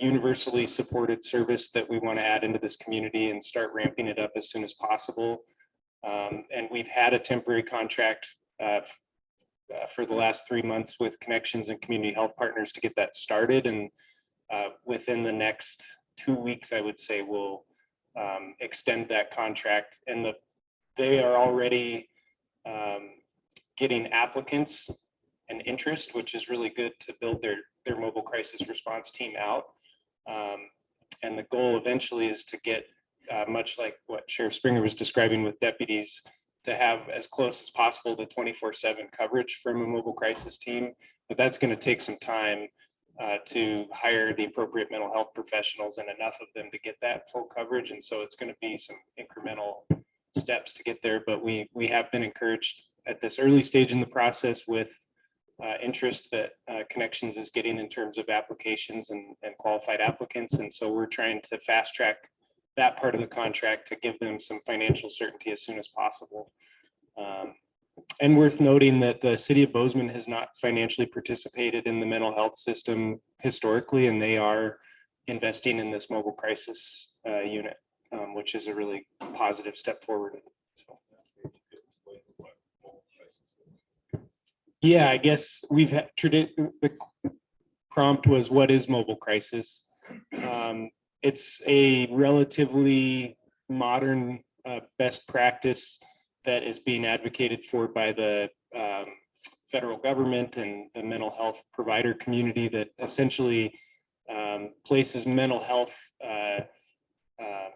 universally supported service that we want to add into this community and start ramping it up as soon as possible. And we've had a temporary contract for the last 3 months with Connections and Community Health Partners to get that started. And within the next 2 weeks, I would say we'll extend that contract. And they are already getting applicants and interest, which is really good to build their mobile crisis response team out. And the goal eventually is to get much like what Sheriff Springer was describing with deputies, to have as close as possible to 24/7 coverage from a mobile crisis team. But that's going to take some time to hire the appropriate mental health professionals and enough of them to get that full coverage. And so it's going to be some incremental steps to get there. But we have been encouraged at this early stage in the process with interest that Connections is getting in terms of applications and qualified applicants. And so we're trying to fast track that part of the contract to give them some financial certainty as soon as possible. And worth noting that the city of Bozeman has not financially participated in the mental health system historically, and they are investing in this mobile crisis unit, which is a really positive step forward. So. Yeah, I guess we've had the prompt was, what is mobile crisis? It's a relatively modern best practice that is being advocated for by the federal government and the mental health provider community that essentially places mental health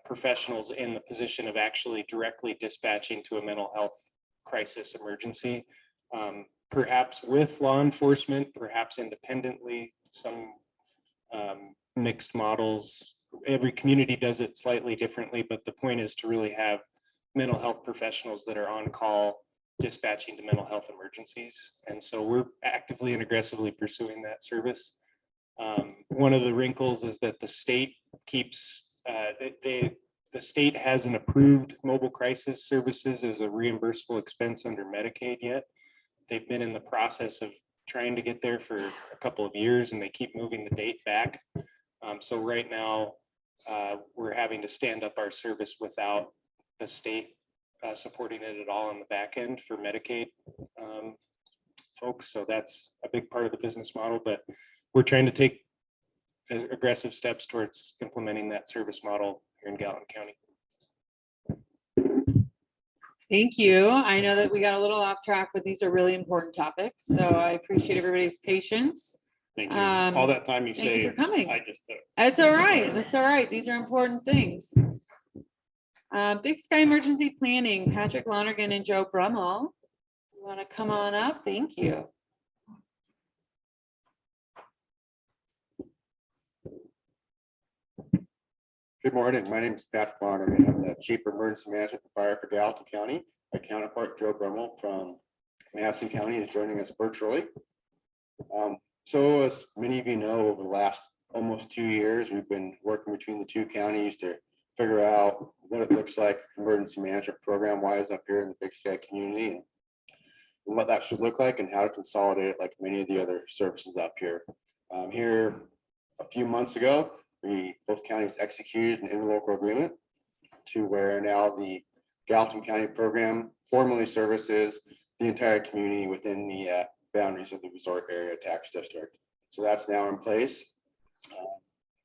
professionals in the position of actually directly dispatching to a mental health crisis emergency, perhaps with law enforcement, perhaps independently, some mixed models. Every community does it slightly differently, but the point is to really have mental health professionals that are on call dispatching to mental health emergencies. And so we're actively and aggressively pursuing that service. One of the wrinkles is that the state keeps, the state hasn't approved mobile crisis services as a reimbursable expense under Medicaid yet. They've been in the process of trying to get there for a couple of years, and they keep moving the date back. So right now, we're having to stand up our service without the state supporting it at all on the back end for Medicaid folks. So that's a big part of the business model, but we're trying to take aggressive steps towards implementing that service model here in Gallatin County. Thank you. I know that we got a little off track, but these are really important topics. So I appreciate everybody's patience. Thank you. All that time you thank you say, for coming. I just took. That's all right. That's all right. These are important things. Big Sky Emergency Planning, Patrick Lonergan and Joe Brummel. You want to come on up? Thank you. Good morning. My name is Pat Lonergan. I'm the Chief of Emergency Management and Fire for Gallatin County. My counterpart, Joe Brummel from Madison County, is joining us virtually. So as many of you know, over the last almost 2 years, we've been working between the two counties to figure out what it looks like emergency management program wise up here in the Big Sky community and what that should look like and how to consolidate it like many of the other services up here. Here a few months ago, both counties executed an interlocal agreement to where now the Gallatin County program formally services the entire community within the boundaries of the resort area tax district. So that's now in place.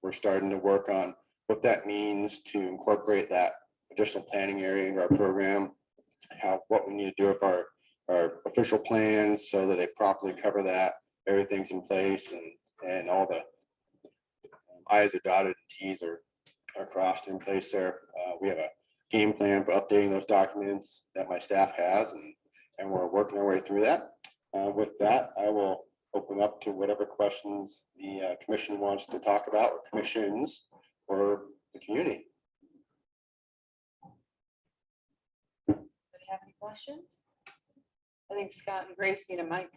We're starting to work on what that means to incorporate that additional planning area into our program, what we need to do with our official plans so that they properly cover that, everything's in place and all the I's are dotted and T's are crossed in place there. We have a game plan for updating those documents that my staff has and we're working our way through that. With that, I will open up to whatever questions the commission wants to talk about or commissions or the community. Anybody have any questions? I think Scott and Grace need a mic.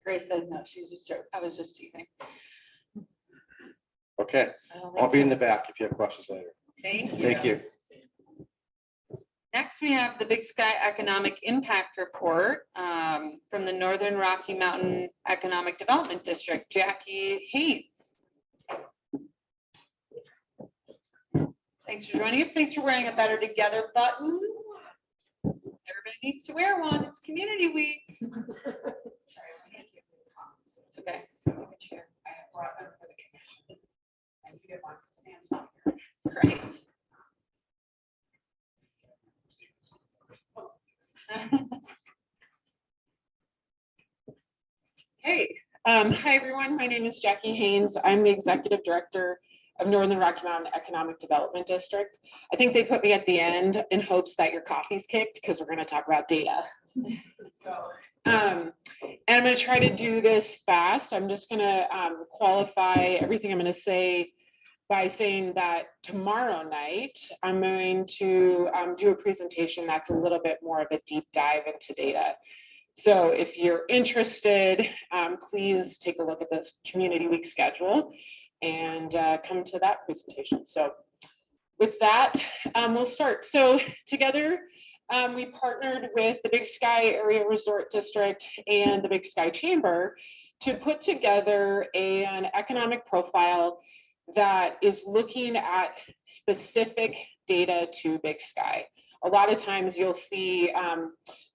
Grace said no, she's just joking. I was just teasing. Okay, I don't I'll think be in so. the back if you have questions later. Thank you. Thank you. Next, we have the Big Sky Economic Impact Report from the Northern Rocky Mountain Economic Development District, Jackie Haynes. Thanks for joining us. Thanks for wearing a Better Together button. Everybody needs to wear one. It's Community Week. It's okay. Great. Hey, hi everyone. My name is Jackie Haynes. I'm the Executive Director of Northern Rocky Mountain Economic Development District. I think they put me at the end in hopes that your coffee's kicked because we're going to talk about data. And I'm going to try to do this fast. I'm just going to qualify everything I'm going to say by saying that tomorrow night, I'm going to do a presentation that's a little bit more of a deep dive into data. So if you're interested, please take a look at this Community Week schedule and come to that presentation. So with that, we'll start. So together, we partnered with the Big Sky Area Resort District and the Big Sky Chamber to put together an economic profile that is looking at specific data to Big Sky. A lot of times you'll see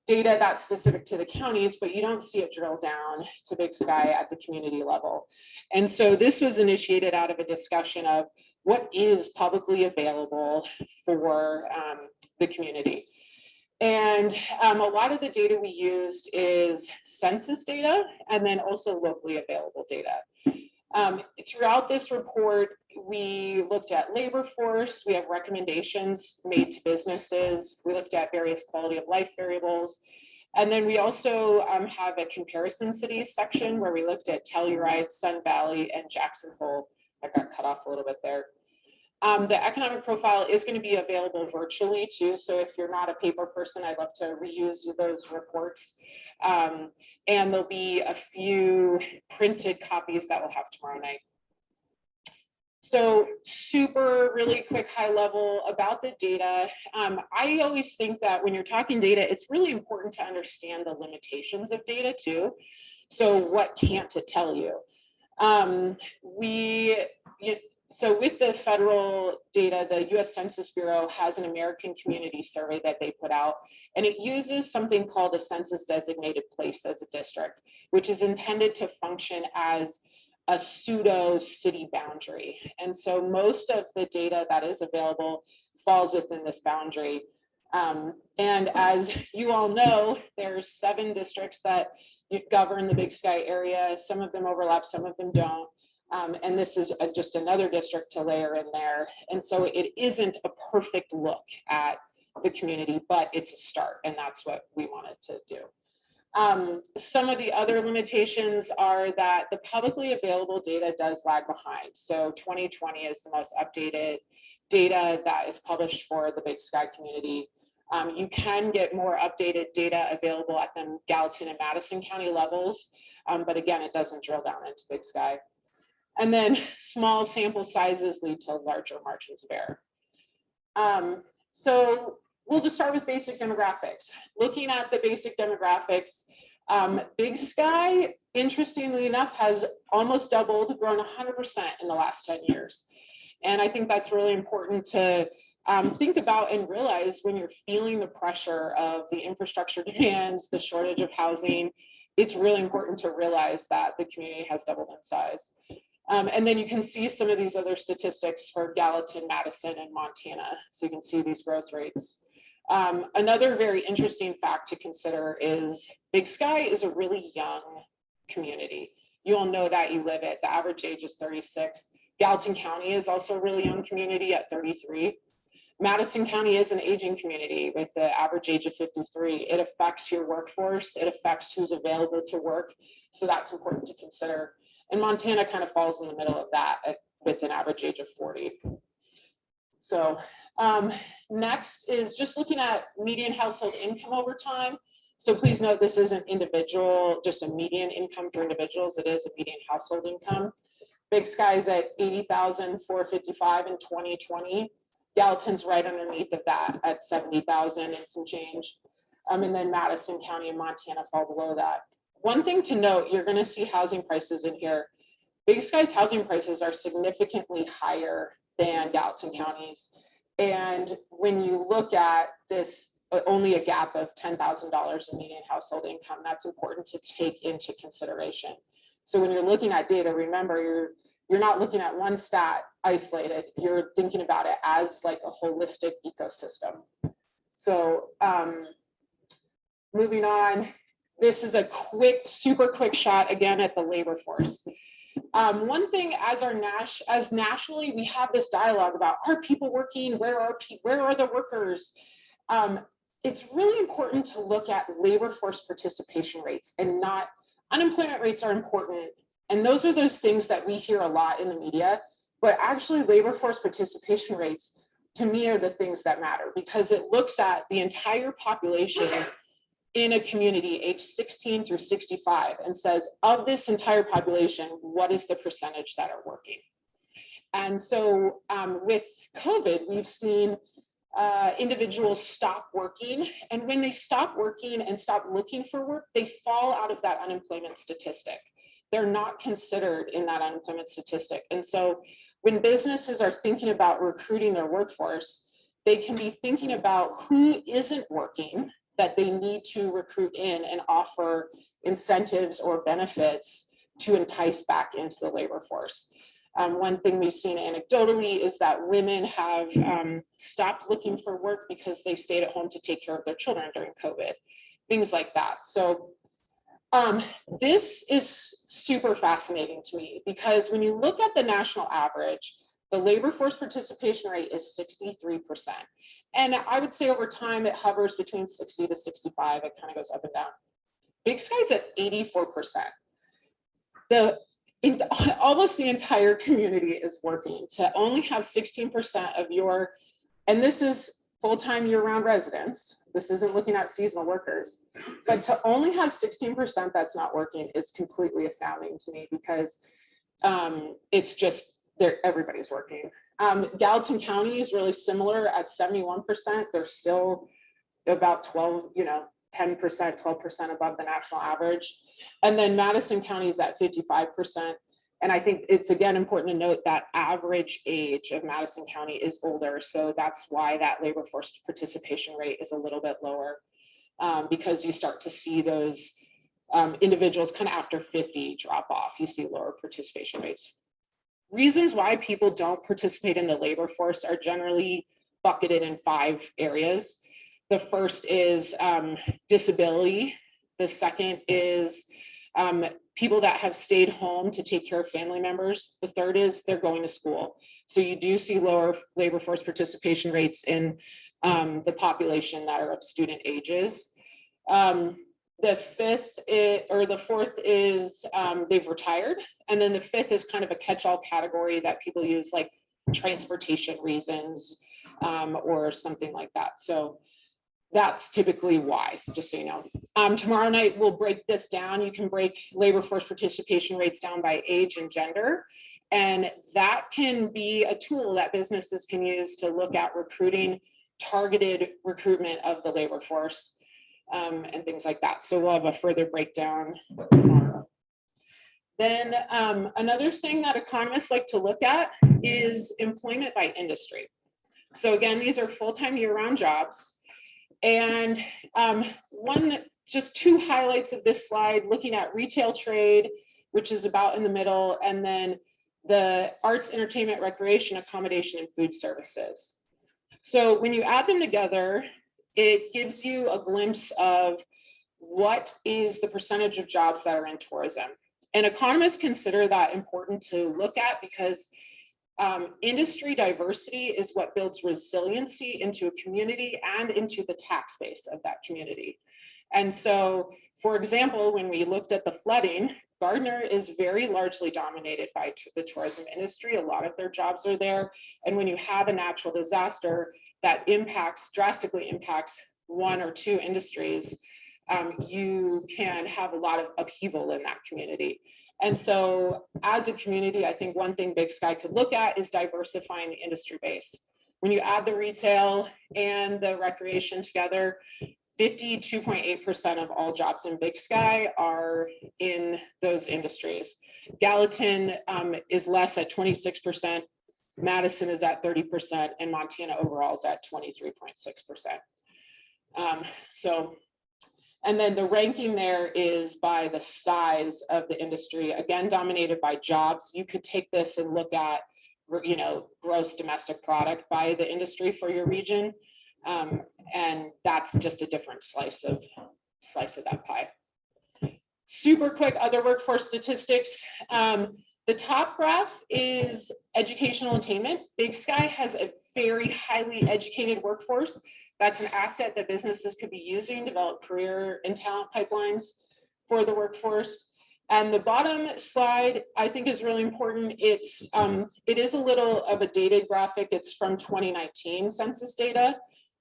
data that's specific to the counties, but you don't see it drill down to Big Sky at the community level. And so this was initiated out of a discussion of what is publicly available for the community. And a lot of the data we used is census data and then also locally available data. Throughout this report, we looked at labor force, we have recommendations made to businesses, we looked at various quality of life variables, and then we also have a comparison cities section where we looked at Telluride, Sun Valley, and Jackson Hole. I got cut off a little bit there. The economic profile is going to be available virtually too. So if you're not a paper person, I'd love to reuse those reports. And there'll be a few printed copies that we'll have tomorrow night. So super really quick high level about the data. I always think that when you're talking data, it's really important to understand the limitations of data too. So what can't it tell you? So with the federal data, the US Census Bureau has an American Community Survey that they put out, and it uses something called a census designated place as a district, which is intended to function as a pseudo city boundary. And so most of the data that is available falls within this boundary. And as you all know, there's 7 districts that govern the Big Sky area. Some of them overlap, some of them don't. And this is just another district to layer in there. And so it isn't a perfect look at the community, but it's a start, and that's what we wanted to do. Some of the other limitations are that the publicly available data does lag behind. So 2020 is the most updated data that is published for the Big Sky community. You can get more updated data available at the Gallatin and Madison County levels, but again, it doesn't drill down into Big Sky. And then small sample sizes lead to larger margins of error. So we'll just start with basic demographics. Looking at the basic demographics, Big Sky, interestingly enough, has almost doubled, grown 100% in the last 10 years. And I think that's really important to think about and realize when you're feeling the pressure of the infrastructure demands, the shortage of housing. It's really important to realize that the community has doubled in size. And then you can see some of these other statistics for Gallatin, Madison, and Montana. So you can see these growth rates. Another very interesting fact to consider is Big Sky is a really young community. You all know that, you live it. The average age is 36. Gallatin County is also a really young community at 33. Madison County is an aging community with the average age of 53. It affects your workforce. It affects who's available to work. So that's important to consider. And Montana kind of falls in the middle of that with an average age of 40. So next is just looking at median household income over time. So please note this isn't individual, just a median income for individuals. It is a median household income. Big Sky is at $80,455 in 2020. Gallatin's right underneath of that at 70,000 and some change. And then Madison County and Montana fall below that. One thing to note, you're going to see housing prices in here. Big Sky's housing prices are significantly higher than Gallatin County's. And when you look at this, only a gap of $10,000 in median household income, that's important to take into consideration. So when you're looking at data, remember, you're not looking at one stat isolated, you're thinking about it as like a holistic ecosystem. So moving on, this is a quick, super quick shot again at the labor force. One thing as nationally, we have this dialogue about, are people working? Where are the workers? It's really important to look at labor force participation rates and not, unemployment rates are important. And those are those things that we hear a lot in the media, but actually labor force participation rates to me are the things that matter because it looks at the entire population in a community age 16 through 65 and says, of this entire population, what is the percentage that are working? And so with COVID, we've seen individuals stop working. And when they stop working and stop looking for work, they fall out of that unemployment statistic. They're not considered in that unemployment statistic. And so when businesses are thinking about recruiting their workforce, they can be thinking about who isn't working that they need to recruit in and offer incentives or benefits to entice back into the labor force. One thing we've seen anecdotally is that women have stopped looking for work because they stayed at home to take care of their children during COVID, things like that. So this is super fascinating to me because when you look at the national average, the labor force participation rate is 63%. And I would say over time, it hovers between 60 to 65. It kind of goes up and down. Big Sky's at 84%. Almost the entire community is working. To only have 16% of your, and this is full-time year-round residents, this isn't looking at seasonal workers, but to only have 16% that's not working is completely astounding to me because it's just, everybody's working. Gallatin County is really similar at 71%. They're still about 10%, 12% above the national average. And then Madison County is at 55%. And I think it's, again, important to note that average age of Madison County is older. So that's why that labor force participation rate is a little bit lower because you start to see those individuals kind of after 50 drop off. You see lower participation rates. Reasons why people don't participate in the labor force are generally bucketed in 5 areas. The first is disability. The second is people that have stayed home to take care of family members. The third is they're going to school. So you do see lower labor force participation rates in the population that are of student ages. The fourth is they've retired. And then the fifth is kind of a catch-all category that people use like transportation reasons or something like that. So that's typically why, just so you know. Tomorrow night, we'll break this down. You can break labor force participation rates down by age and gender. And that can be a tool that businesses can use to look at recruiting, targeted recruitment of the labor force, and things like that. So we'll have a further breakdown tomorrow. Then another thing that economists like to look at is employment by industry. So again, these are full-time year-round jobs. And just two highlights of this slide, looking at retail trade, which is about in the middle, and then the arts, entertainment, recreation, accommodation, and food services. So when you add them together, it gives you a glimpse of what is the percentage of jobs that are in tourism. And economists consider that important to look at because industry diversity is what builds resiliency into a community and into the tax base of that community. And so, for example, when we looked at the flooding, Gardner is very largely dominated by the tourism industry. A lot of their jobs are there. And when you have a natural disaster that drastically impacts one or two industries, you can have a lot of upheaval in that community. And so as a community, I think one thing Big Sky could look at is diversifying the industry base. When you add the retail and the recreation together, 52.8% of all jobs in Big Sky are in those industries. Gallatin is less at 26%, Madison is at 30%, and Montana overall is at 23.6%. And then the ranking there is by the size of the industry, again, dominated by jobs. You could take this and look at, gross domestic product by the industry for your region. And that's just a different slice of that pie. Super quick other workforce statistics. The top graph is educational attainment. Big Sky has a very highly educated workforce. That's an asset that businesses could be using to develop career and talent pipelines for the workforce. And the bottom slide, I think, is really important. It is a little of a dated graphic. It's from 2019 census data.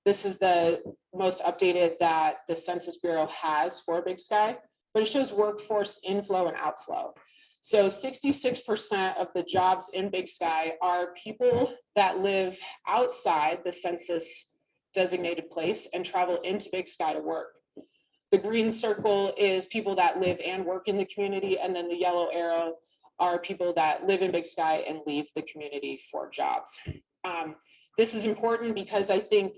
This is the most updated that the Census Bureau has for Big Sky, but it shows workforce inflow and outflow. So 66% of the jobs in Big Sky are people that live outside the census designated place and travel into Big Sky to work. The green circle is people that live and work in the community, and then the yellow arrow are people that live in Big Sky and leave the community for jobs. This is important because I think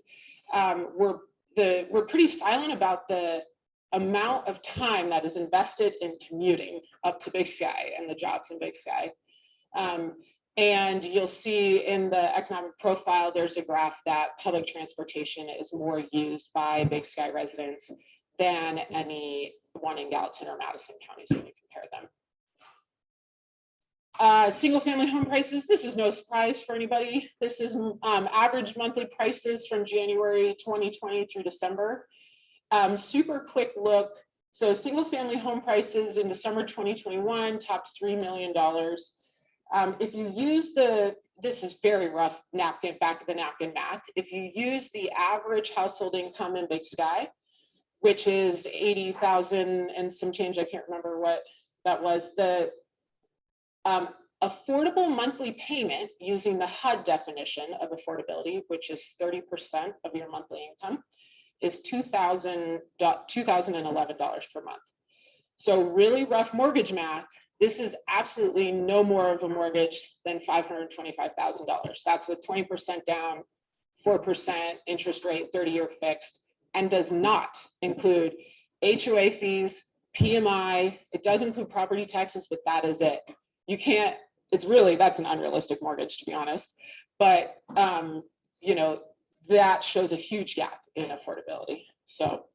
we're pretty silent about the amount of time that is invested in commuting up to Big Sky and the jobs in Big Sky. And you'll see in the economic profile, there's a graph that public transportation is more used by Big Sky residents than any one in Gallatin or Madison counties when you compare them. Single family home prices, this is no surprise for anybody. This is average monthly prices from January 2020 through December. Super quick look. So single family home prices in December 2021 topped $3 million. If you use this is very rough napkin, back of the napkin math. If you use the average household income in Big Sky, which is 80,000 and some change, I can't remember what that was, the affordable monthly payment using the HUD definition of affordability, which is 30% of your monthly income, is $2,011 per month. So really rough mortgage math. This is absolutely no more of a mortgage than $525,000. That's with 20% down, 4% interest rate, 30-year fixed, and does not include HOA fees, PMI. It does include property taxes, but that is it. You can't, that's an unrealistic mortgage, to be honest. But, that shows a huge gap in affordability. So,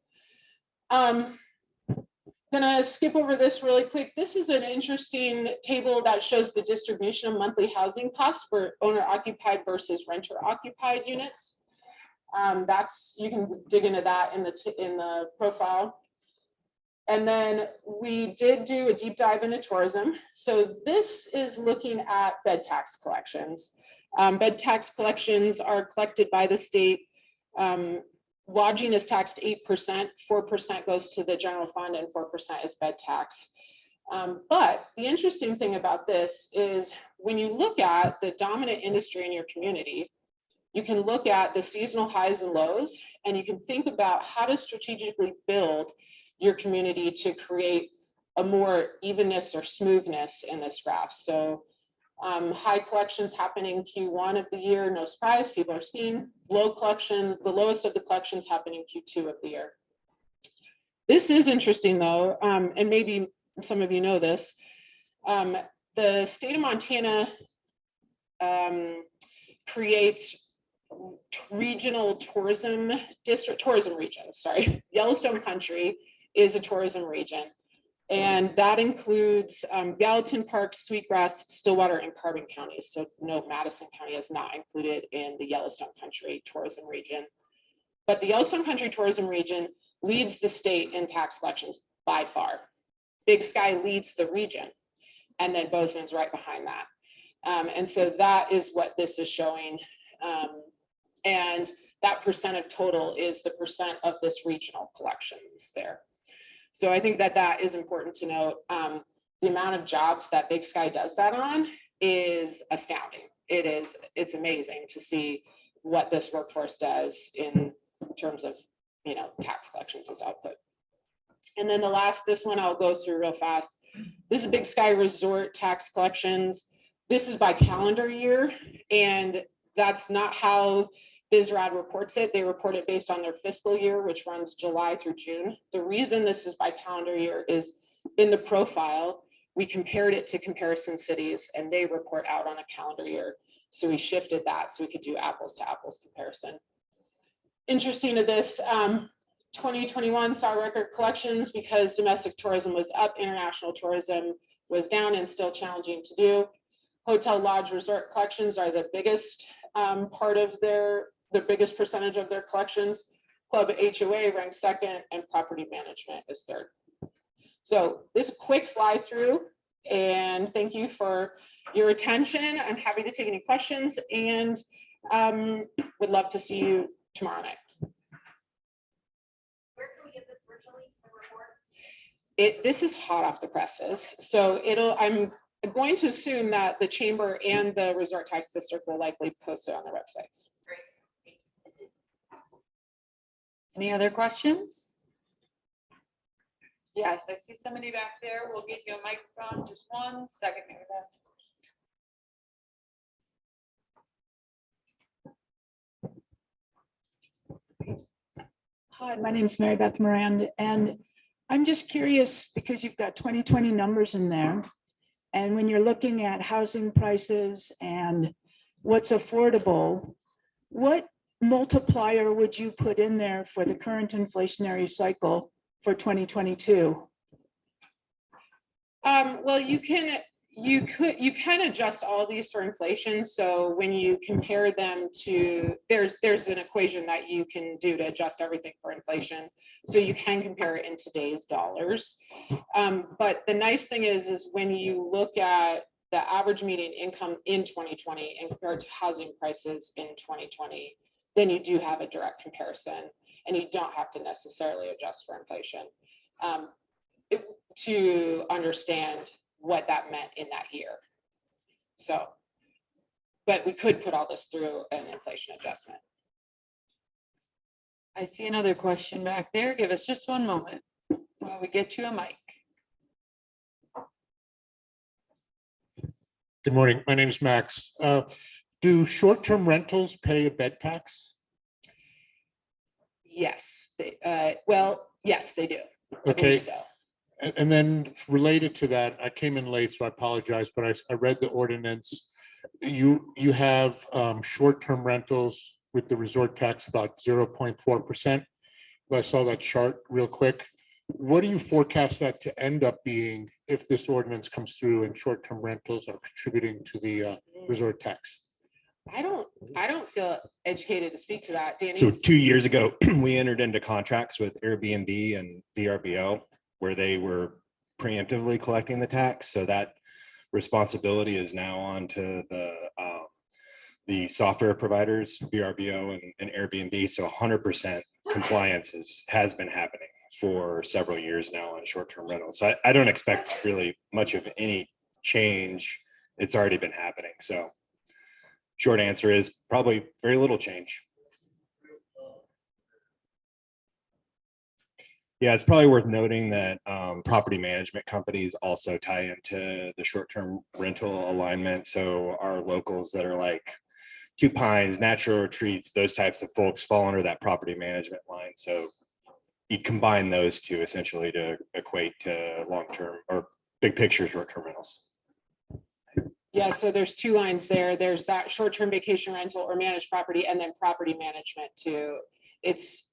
gonna skip over this really quick. This is an interesting table that shows the distribution of monthly housing costs for owner occupied versus renter occupied units. You can dig into that in the profile. And then we did do a deep dive into tourism. So this is looking at bed tax collections. Bed tax collections are collected by the state. Lodging is taxed 8%, 4% goes to the general fund, and 4% is bed tax. But the interesting thing about this is when you look at the dominant industry in your community, you can look at the seasonal highs and lows, and you can think about how to strategically build your community to create a more evenness or smoothness in this graph. So high collections happening Q1 of the year, no surprise, people are skiing. Low collection, the lowest of the collections happening Q2 of the year. This is interesting though, and maybe some of you know this. The state of Montana creates regional tourism regions, sorry. Yellowstone Country is a tourism region. And that includes Gallatin Park, Sweetgrass, Stillwater, and Carbon counties. So no, Madison County is not included in the Yellowstone Country tourism region. But the Yellowstone Country tourism region leads the state in tax collections by far. Big Sky leads the region, and then Bozeman's right behind that. And so that is what this is showing. And that percent of total is the percent of this regional collections there. So I think that that is important to note. The amount of jobs that Big Sky does that on is astounding. It's amazing to see what this workforce does in terms of, you know, tax collections as output. And then the last, this one I'll go through real fast. This is Big Sky Resort tax collections. This is by calendar year, and that's not how BizRad reports it. They report it based on their fiscal year, which runs July through June. The reason this is by calendar year is in the profile, we compared it to comparison cities and they report out on a calendar year. So we shifted that so we could do apples to apples comparison. Interesting to this, 2021 saw record collections because domestic tourism was up, international tourism was down and still challenging to do. Hotel, lodge, resort collections are the biggest part of the biggest percentage of their collections. Club HOA ranks second and property management is third. So this is a quick fly through, and thank you for your attention. I'm happy to take any questions and would love to see you tomorrow night. Where can we get this virtually, the report? This is hot off the presses. So I'm going to assume that the chamber and the resort tax district will likely post it on their websites. Great. Any other questions? Yes, I see somebody back there. We'll get you a microphone. Just 1 second. Mary Beth. Hi, my name is Mary Beth Moran, and I'm just curious because you've got 2020 numbers in there. And when you're looking at housing prices and what's affordable, what multiplier would you put in there for the current inflationary cycle for 2022? Well, you can adjust all these for inflation. So when you compare them to, there's an equation that you can do to adjust everything for inflation. So you can compare it in today's dollars. But the nice thing is when you look at the average median income in 2020 and compared to housing prices in 2020, then you do have a direct comparison and you don't have to necessarily adjust for inflation to understand what that meant in that year. So, but we could put all this through an inflation adjustment. I see another question back there. Give us just 1 moment while we get you a mic. Good morning. My name is Max. Do short-term rentals pay a bed tax? Yes, yes, they do. I Okay. believe so. And then related to that, I came in late, so I apologize, but I read the ordinance. You have short-term rentals with the resort tax about 0.4%. I saw that chart real quick. What do you forecast that to end up being if this ordinance comes through and short-term rentals are contributing to the resort tax? I don't feel educated to speak to that, Danny. So 2 years ago, we entered into contracts with Airbnb and VRBO where they were preemptively collecting the tax. So that responsibility is now on to the software providers, VRBO and Airbnb. So 100% compliance has been happening. for several years now on short-term rentals. So I don't expect really much of any change. It's already been happening. So short answer is probably very little change. Yeah, it's probably worth noting that property management companies also tie into the short-term rental alignment. So our locals that are like Two Pines, Natural Retreats, those types of folks fall under that property management line. So you combine those two essentially to equate to long-term or big picture short-term rentals. Yeah, so there's two lines there. There's that short-term vacation rental or managed property, and then property management too. It's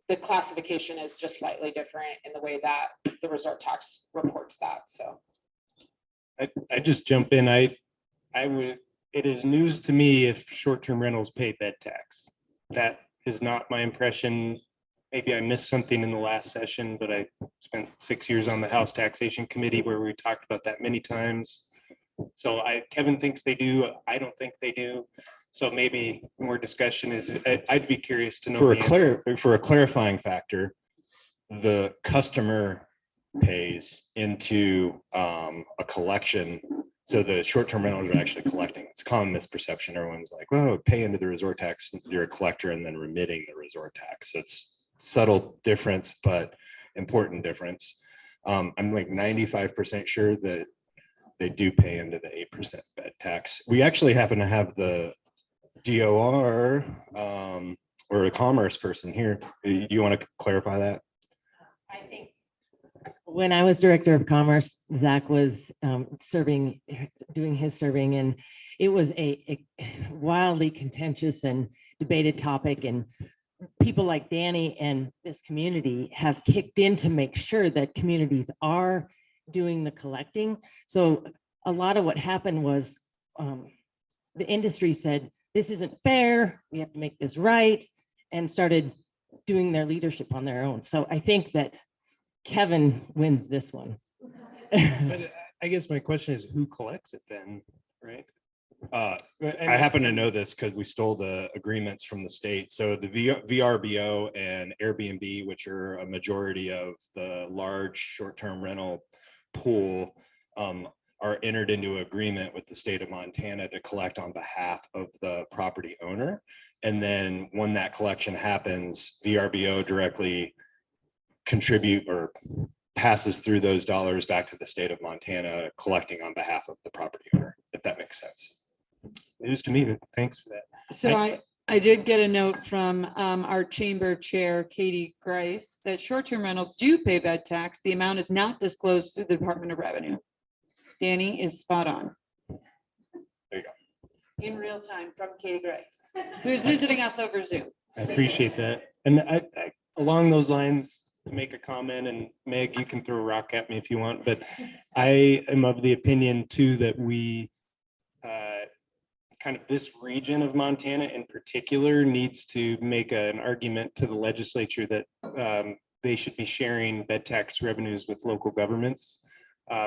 the classification is just slightly different in the way that the resort tax reports that. So I just jump in. I would, it is news to me if short-term rentals pay bed tax. That is not my impression. Maybe I missed something in the last session, but I spent 6 years on the House Taxation Committee where we talked about that many times. So Kevin thinks they do. I don't think they do. So maybe more discussion is, I'd be curious to know. For a clarifying factor, the customer pays into a collection. So the short-term rentals are actually collecting. It's a common misperception. Everyone's like, "Oh, pay into the resort tax. You're a collector and then remitting the resort tax." So it's subtle difference, but important difference. I'm like 95% sure that they do pay into the 8% bed tax. We actually happen to have the DOR or a commerce person here. Do you want to clarify that? I think when I was director of commerce, Zach was doing his serving, and it was a wildly contentious and debated topic. And people like Danny and this community have kicked in to make sure that communities are doing the collecting. So a lot of what happened was the industry said, this isn't fair, we have to make this right, and started doing their leadership on their own. So I think that Kevin wins this one. But I guess my question is, who collects it then, right? I happen to know this because we stole the agreements from the state. So the VRBO and Airbnb, which are a majority of the large short-term rental pool, are entered into agreement with the state of Montana to collect on behalf of the property owner. And then when that collection happens, VRBO directly contribute or passes through those dollars back to the state of Montana, collecting on behalf of the property owner, if that makes sense. News to me, but thanks for that. So I did get a note from our chamber chair, Katie Grice, that short-term rentals do pay bed tax. The amount is not disclosed through the Department of Revenue. Danny is spot on. There you go. In real time from Katie Grice, who's visiting us over Zoom. I appreciate that. And I along those lines, to make a comment, and Meg, you can throw a rock at me if you want, but I am of the opinion too that we kind of this region of Montana in particular needs to make an argument to the legislature that they should be sharing bed tax revenues with local governments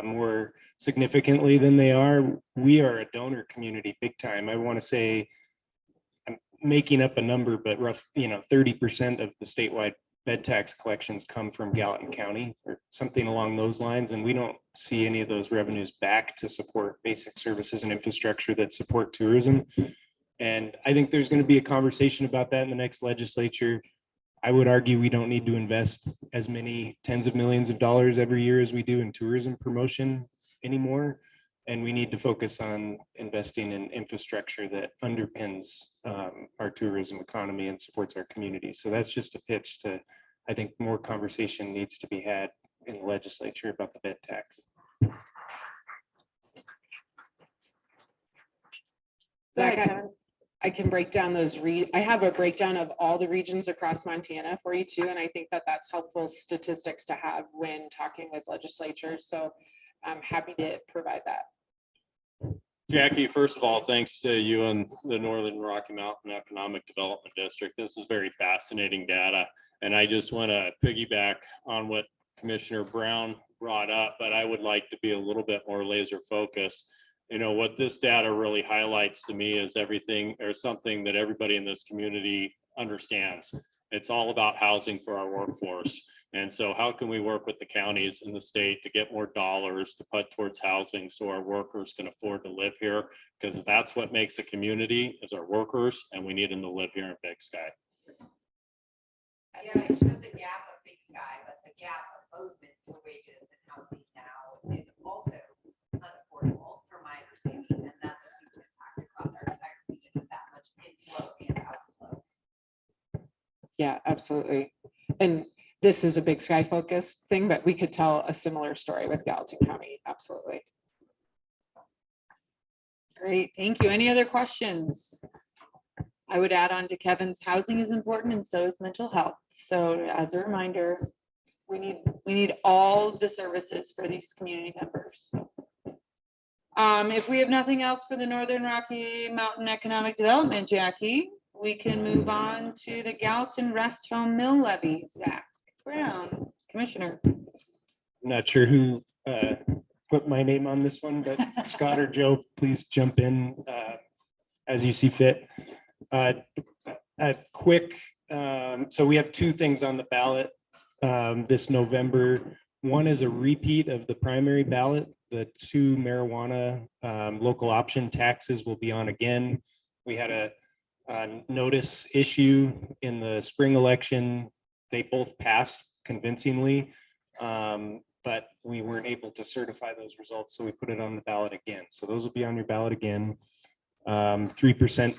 more significantly than they are. We are a donor community big time. I want to say, I'm making up a number, but rough, 30% of the statewide bed tax collections come from Gallatin County or something along those lines. And we don't see any of those revenues back to support basic services and infrastructure that support tourism. And I think there's going to be a conversation about that in the next legislature. I would argue we don't need to invest as many tens of millions of dollars every year as we do in tourism promotion anymore. And we need to focus on investing in infrastructure that underpins our tourism economy and supports our community. So that's just a pitch to, I think more conversation needs to be had in the legislature about the bed tax. Zach, I can break down those I have a breakdown of all the regions across Montana for you too. And I think that that's helpful statistics to have when talking with legislatures. So I'm happy to provide that. Jackie, first of all, thanks to you and the Northern Rocky Mountain Economic Development District. This is very fascinating data. And I just want to piggyback on what Commissioner Brown brought up, but I would like to be a little bit more laser focused. What this data really highlights to me is everything or something that everybody in this community understands. It's all about housing for our workforce. And so how can we work with the counties in the state to get more dollars to put towards housing so our workers can afford to live here? Because that's what makes a community is our workers, and we need them to live here in Big Sky. Yeah, it showed the gap of Big Sky, but the gap of Bozeman to wages and housing now is also unaffordable, from my understanding, and that's a huge impact across our entire region with that much inflow and outflow. Yeah, absolutely. And this is a Big Sky focused thing, but we could tell a similar story with Gallatin County. Absolutely. Great, thank you. Any other questions? I would add on to Kevin's, housing is important and so is mental health. So as a reminder, we need all the services for these community members. If we have nothing else for the Northern Rocky Mountain Economic Development, Jackie, we can move on to the Gallatin Rest Home Mill Levy. Zach Brown, Commissioner. I'm not sure who put my name on this one, but Scott or Joe, please jump in as you see fit. A quick, so we have two things on the ballot this November. One is a repeat of the primary ballot. The two marijuana local option taxes will be on again. We had a notice issue in the spring election. They both passed convincingly, but we weren't able to certify those results, so we put it on the ballot again. So those will be on your ballot again. 3%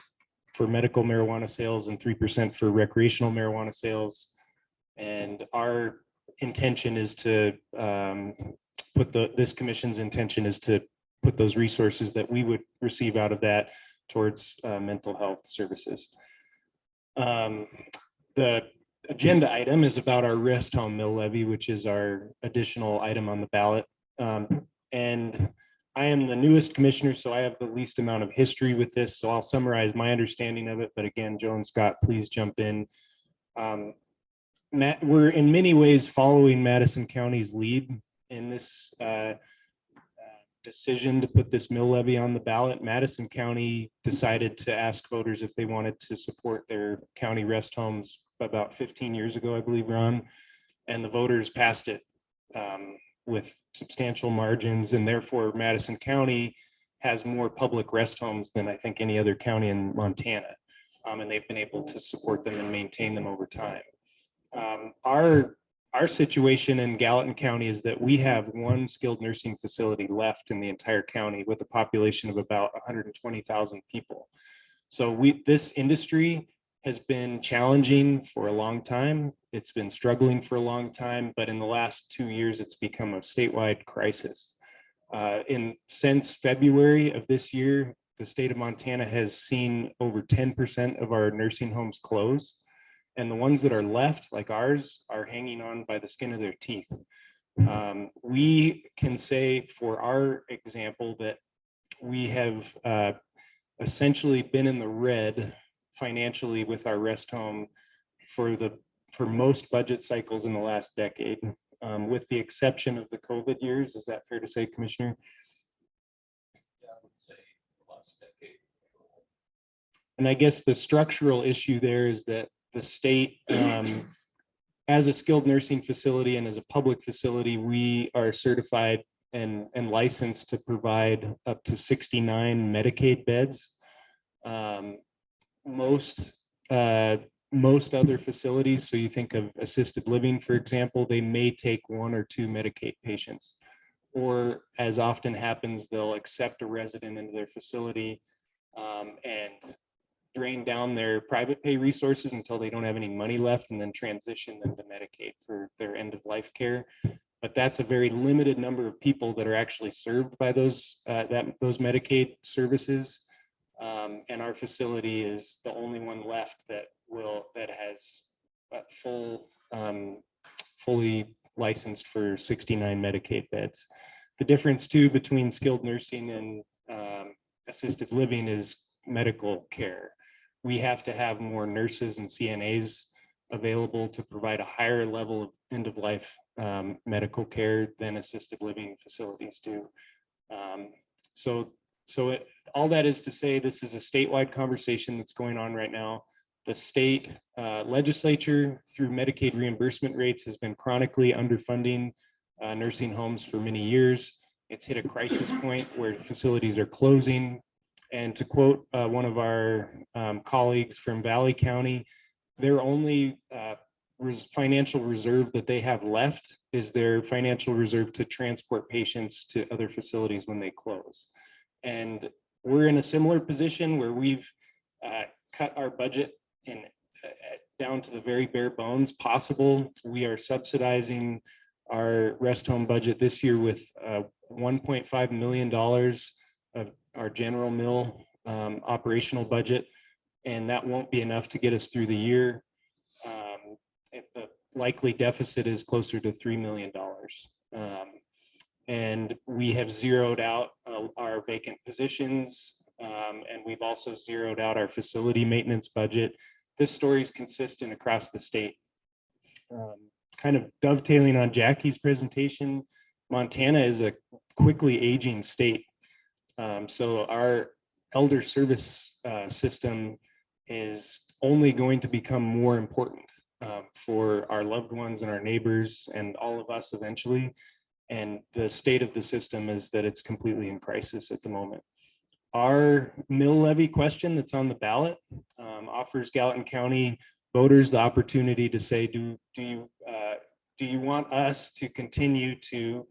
for medical marijuana sales and 3% for recreational marijuana sales. And our intention is to this commission's intention is to put those resources that we would receive out of that towards mental health services. The agenda item is about our rest home mill levy, which is our additional item on the ballot. And I am the newest commissioner, so I have the least amount of history with this. So I'll summarize my understanding of it. But again, Joe and Scott, please jump in. Matt, we're in many ways following Madison County's lead in this decision to put this mill levy on the ballot. Madison County decided to ask voters if they wanted to support their county rest homes about 15 years ago, I believe, Ron, and the voters passed it with substantial margins, and therefore Madison County has more public rest homes than I think any other county in Montana, and they've been able to support them and maintain them over time. Our situation in Gallatin County is that we have one skilled nursing facility left in the entire county with a population of about 120,000 people. So this industry has been challenging for a long time. It's been struggling for a long time, but in the last 2 years, it's become a statewide crisis. Since February of this year, the state of Montana has seen over 10% of our nursing homes close. And the ones that are left, like ours, are hanging on by the skin of their teeth. We can say for our example that we have essentially been in the red financially with our rest home for most budget cycles in the last decade, with the exception of the COVID years. Is that fair to say, Commissioner? Yeah, I would say last decade. And I guess the structural issue there is that the state, as a skilled nursing facility and as a public facility, we are certified and licensed to provide up to 69 Medicaid beds. Most other facilities, so you think of assisted living, for example, they may take 1 or 2 Medicaid patients, or as often happens, they'll accept a resident into their facility and drain down their private pay resources until they don't have any money left, and then transition them to Medicaid for their end of life care. But that's a very limited number of people that are actually served by those Medicaid services. And our facility is the only one left that has fully licensed for 69 Medicaid beds. The difference too between skilled nursing and assisted living is medical care. We have to have more nurses and CNAs available to provide a higher level of end-of-life medical care than assisted living facilities do. All that is to say, this is a statewide conversation that's going on right now. The state legislature through Medicaid reimbursement rates has been chronically underfunding nursing homes for many years. It's hit a crisis point where facilities are closing. And to quote one of our colleagues from Valley County, their only financial reserve that they have left is their financial reserve to transport patients to other facilities when they close. And we're in a similar position where we've cut our budget in down to the very bare bones possible. We are subsidizing our rest home budget this year with $1.5 million of our general mill operational budget, and that won't be enough to get us through the year. The likely deficit is closer to $3 million. And we have zeroed out our vacant positions, and we've also zeroed out our facility maintenance budget. This story is consistent across the state. Kind of dovetailing on Jackie's presentation, Montana is a quickly aging state. So our elder service system is only going to become more important for our loved ones and our neighbors and all of us eventually. And the state of the system is that it's completely in crisis at the moment. Our mill levy question that's on the ballot offers Gallatin County voters the opportunity to say, do you want us to continue to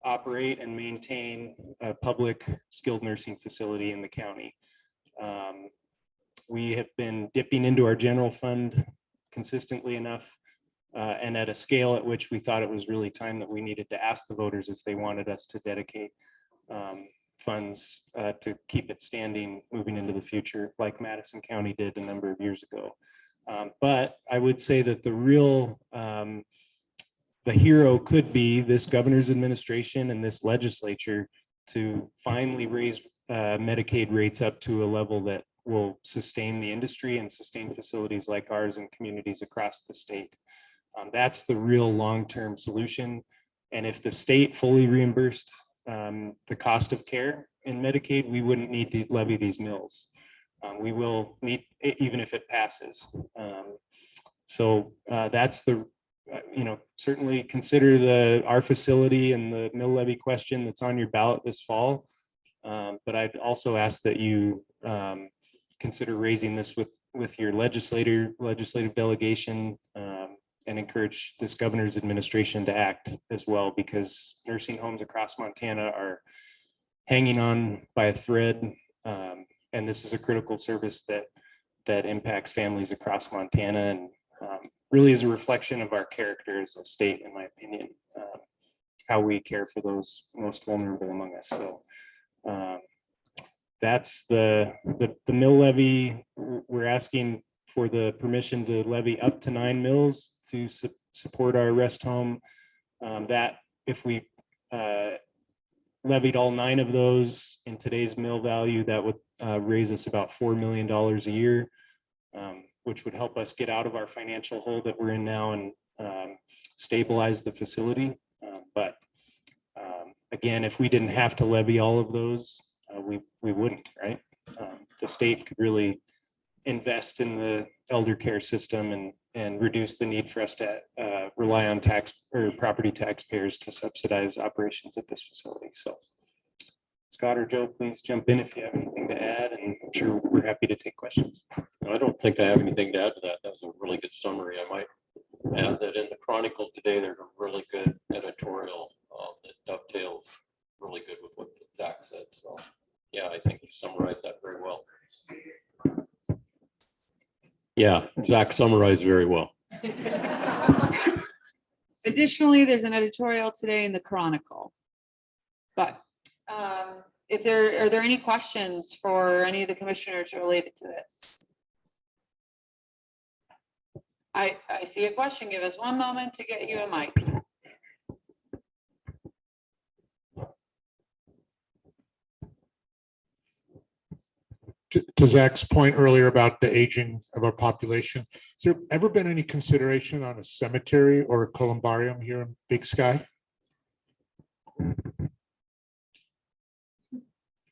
operate and maintain a public skilled nursing facility in the county? We have been dipping into our general fund consistently enough and at a scale at which we thought it was really time that we needed to ask the voters if they wanted us to dedicate funds to keep it standing moving into the future, like Madison County did a number of years ago. But I would say that the real, the hero could be this governor's administration and this legislature to finally raise Medicaid rates up to a level that will sustain the industry and sustain facilities like ours and communities across the state. That's the real long-term solution. And if the state fully reimbursed the cost of care in Medicaid, we wouldn't need to levy these mills. We will need, even if it passes. So that's the, certainly consider our facility and the mill levy question that's on your ballot this fall. But I'd also ask that you consider raising this with your legislative delegation and encourage this governor's administration to act as well, because nursing homes across Montana are hanging on by a thread. And this is a critical service that impacts families across Montana and really is a reflection of our character as a state, in my opinion, how we care for those most vulnerable among us. So that's the mill levy. We're asking for the permission to levy up to 9 mills to support our rest home. That if we levied all 9 of those in today's mill value, that would raise us about $4 million a year, which would help us get out of our financial hole that we're in now and stabilize the facility. But again, if we didn't have to levy all of those, we wouldn't, right? The state could really invest in the elder care system and reduce the need for us to rely on tax or property taxpayers to subsidize operations at this facility. So Scott or Joe, please jump in if you have anything to add, and I'm sure we're happy to take questions. I don't think I have anything to add to that. That was a really good summary. I might add that in the Chronicle today, there's a really good editorial that dovetails really good with what Zach said. So yeah, I think you summarized that very well. Yeah, Zach summarized very well. Additionally, there's an editorial today in the Chronicle. But are there any questions for any of the commissioners related to this? I see a question. Give us one moment to get you a mic. To Zach's point earlier about the aging of our population, has there ever been any consideration on a cemetery or a columbarium here in Big Sky?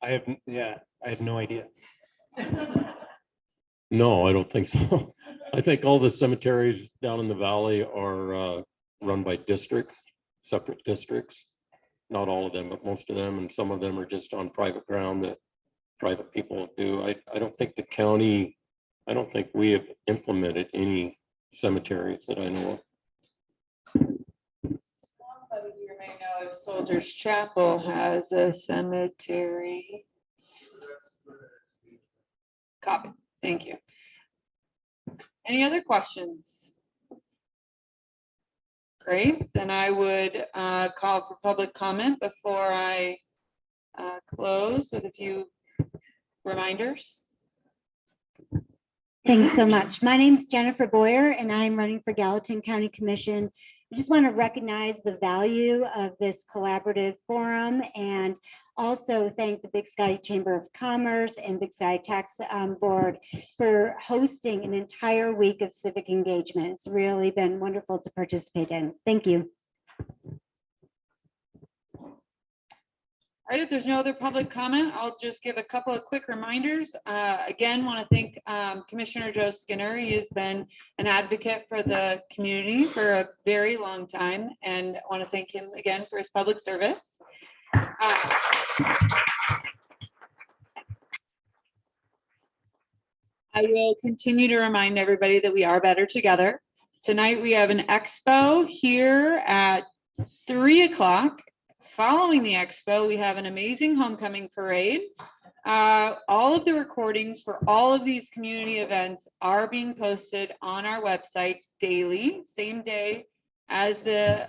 I have no idea. No, I don't think so. I think all the cemeteries down in the valley are run by districts, separate districts. Not all of them, but most of them, and some of them are just on private ground that private people do. I don't think the county, I don't think we have implemented any cemeteries that I know of. Somebody here may know if Soldiers Chapel has a cemetery. Copy, thank you. Any other questions? Great, then I would call for public comment before I close with a few reminders. Thanks so much. My name is Jennifer Boyer and I'm running for Gallatin County Commission. I just want to recognize the value of this collaborative forum and also thank the Big Sky Chamber of Commerce and Big Sky Tax Board for hosting an entire week of civic engagement. It's really been wonderful to participate in. Thank you. All right, if there's no other public comment, I'll just give a couple of quick reminders. Again, want to thank Commissioner Joe Skinner. He has been an advocate for the community for a very long time, and I want to thank him again for his public service. I will continue to remind everybody that we are better together. Tonight, we have an expo here at 3 o'clock. Following the expo, we have an amazing homecoming parade. All of the recordings for all of these community events are being posted on our website daily, same day as the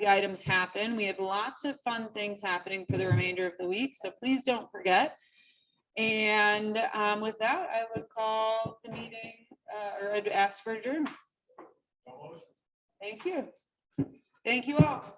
items happen. We have lots of fun things happening for the remainder of the week, so please don't forget. And with that, I would call the meeting, or I'd ask for adjournment. Thank you. Thank you all.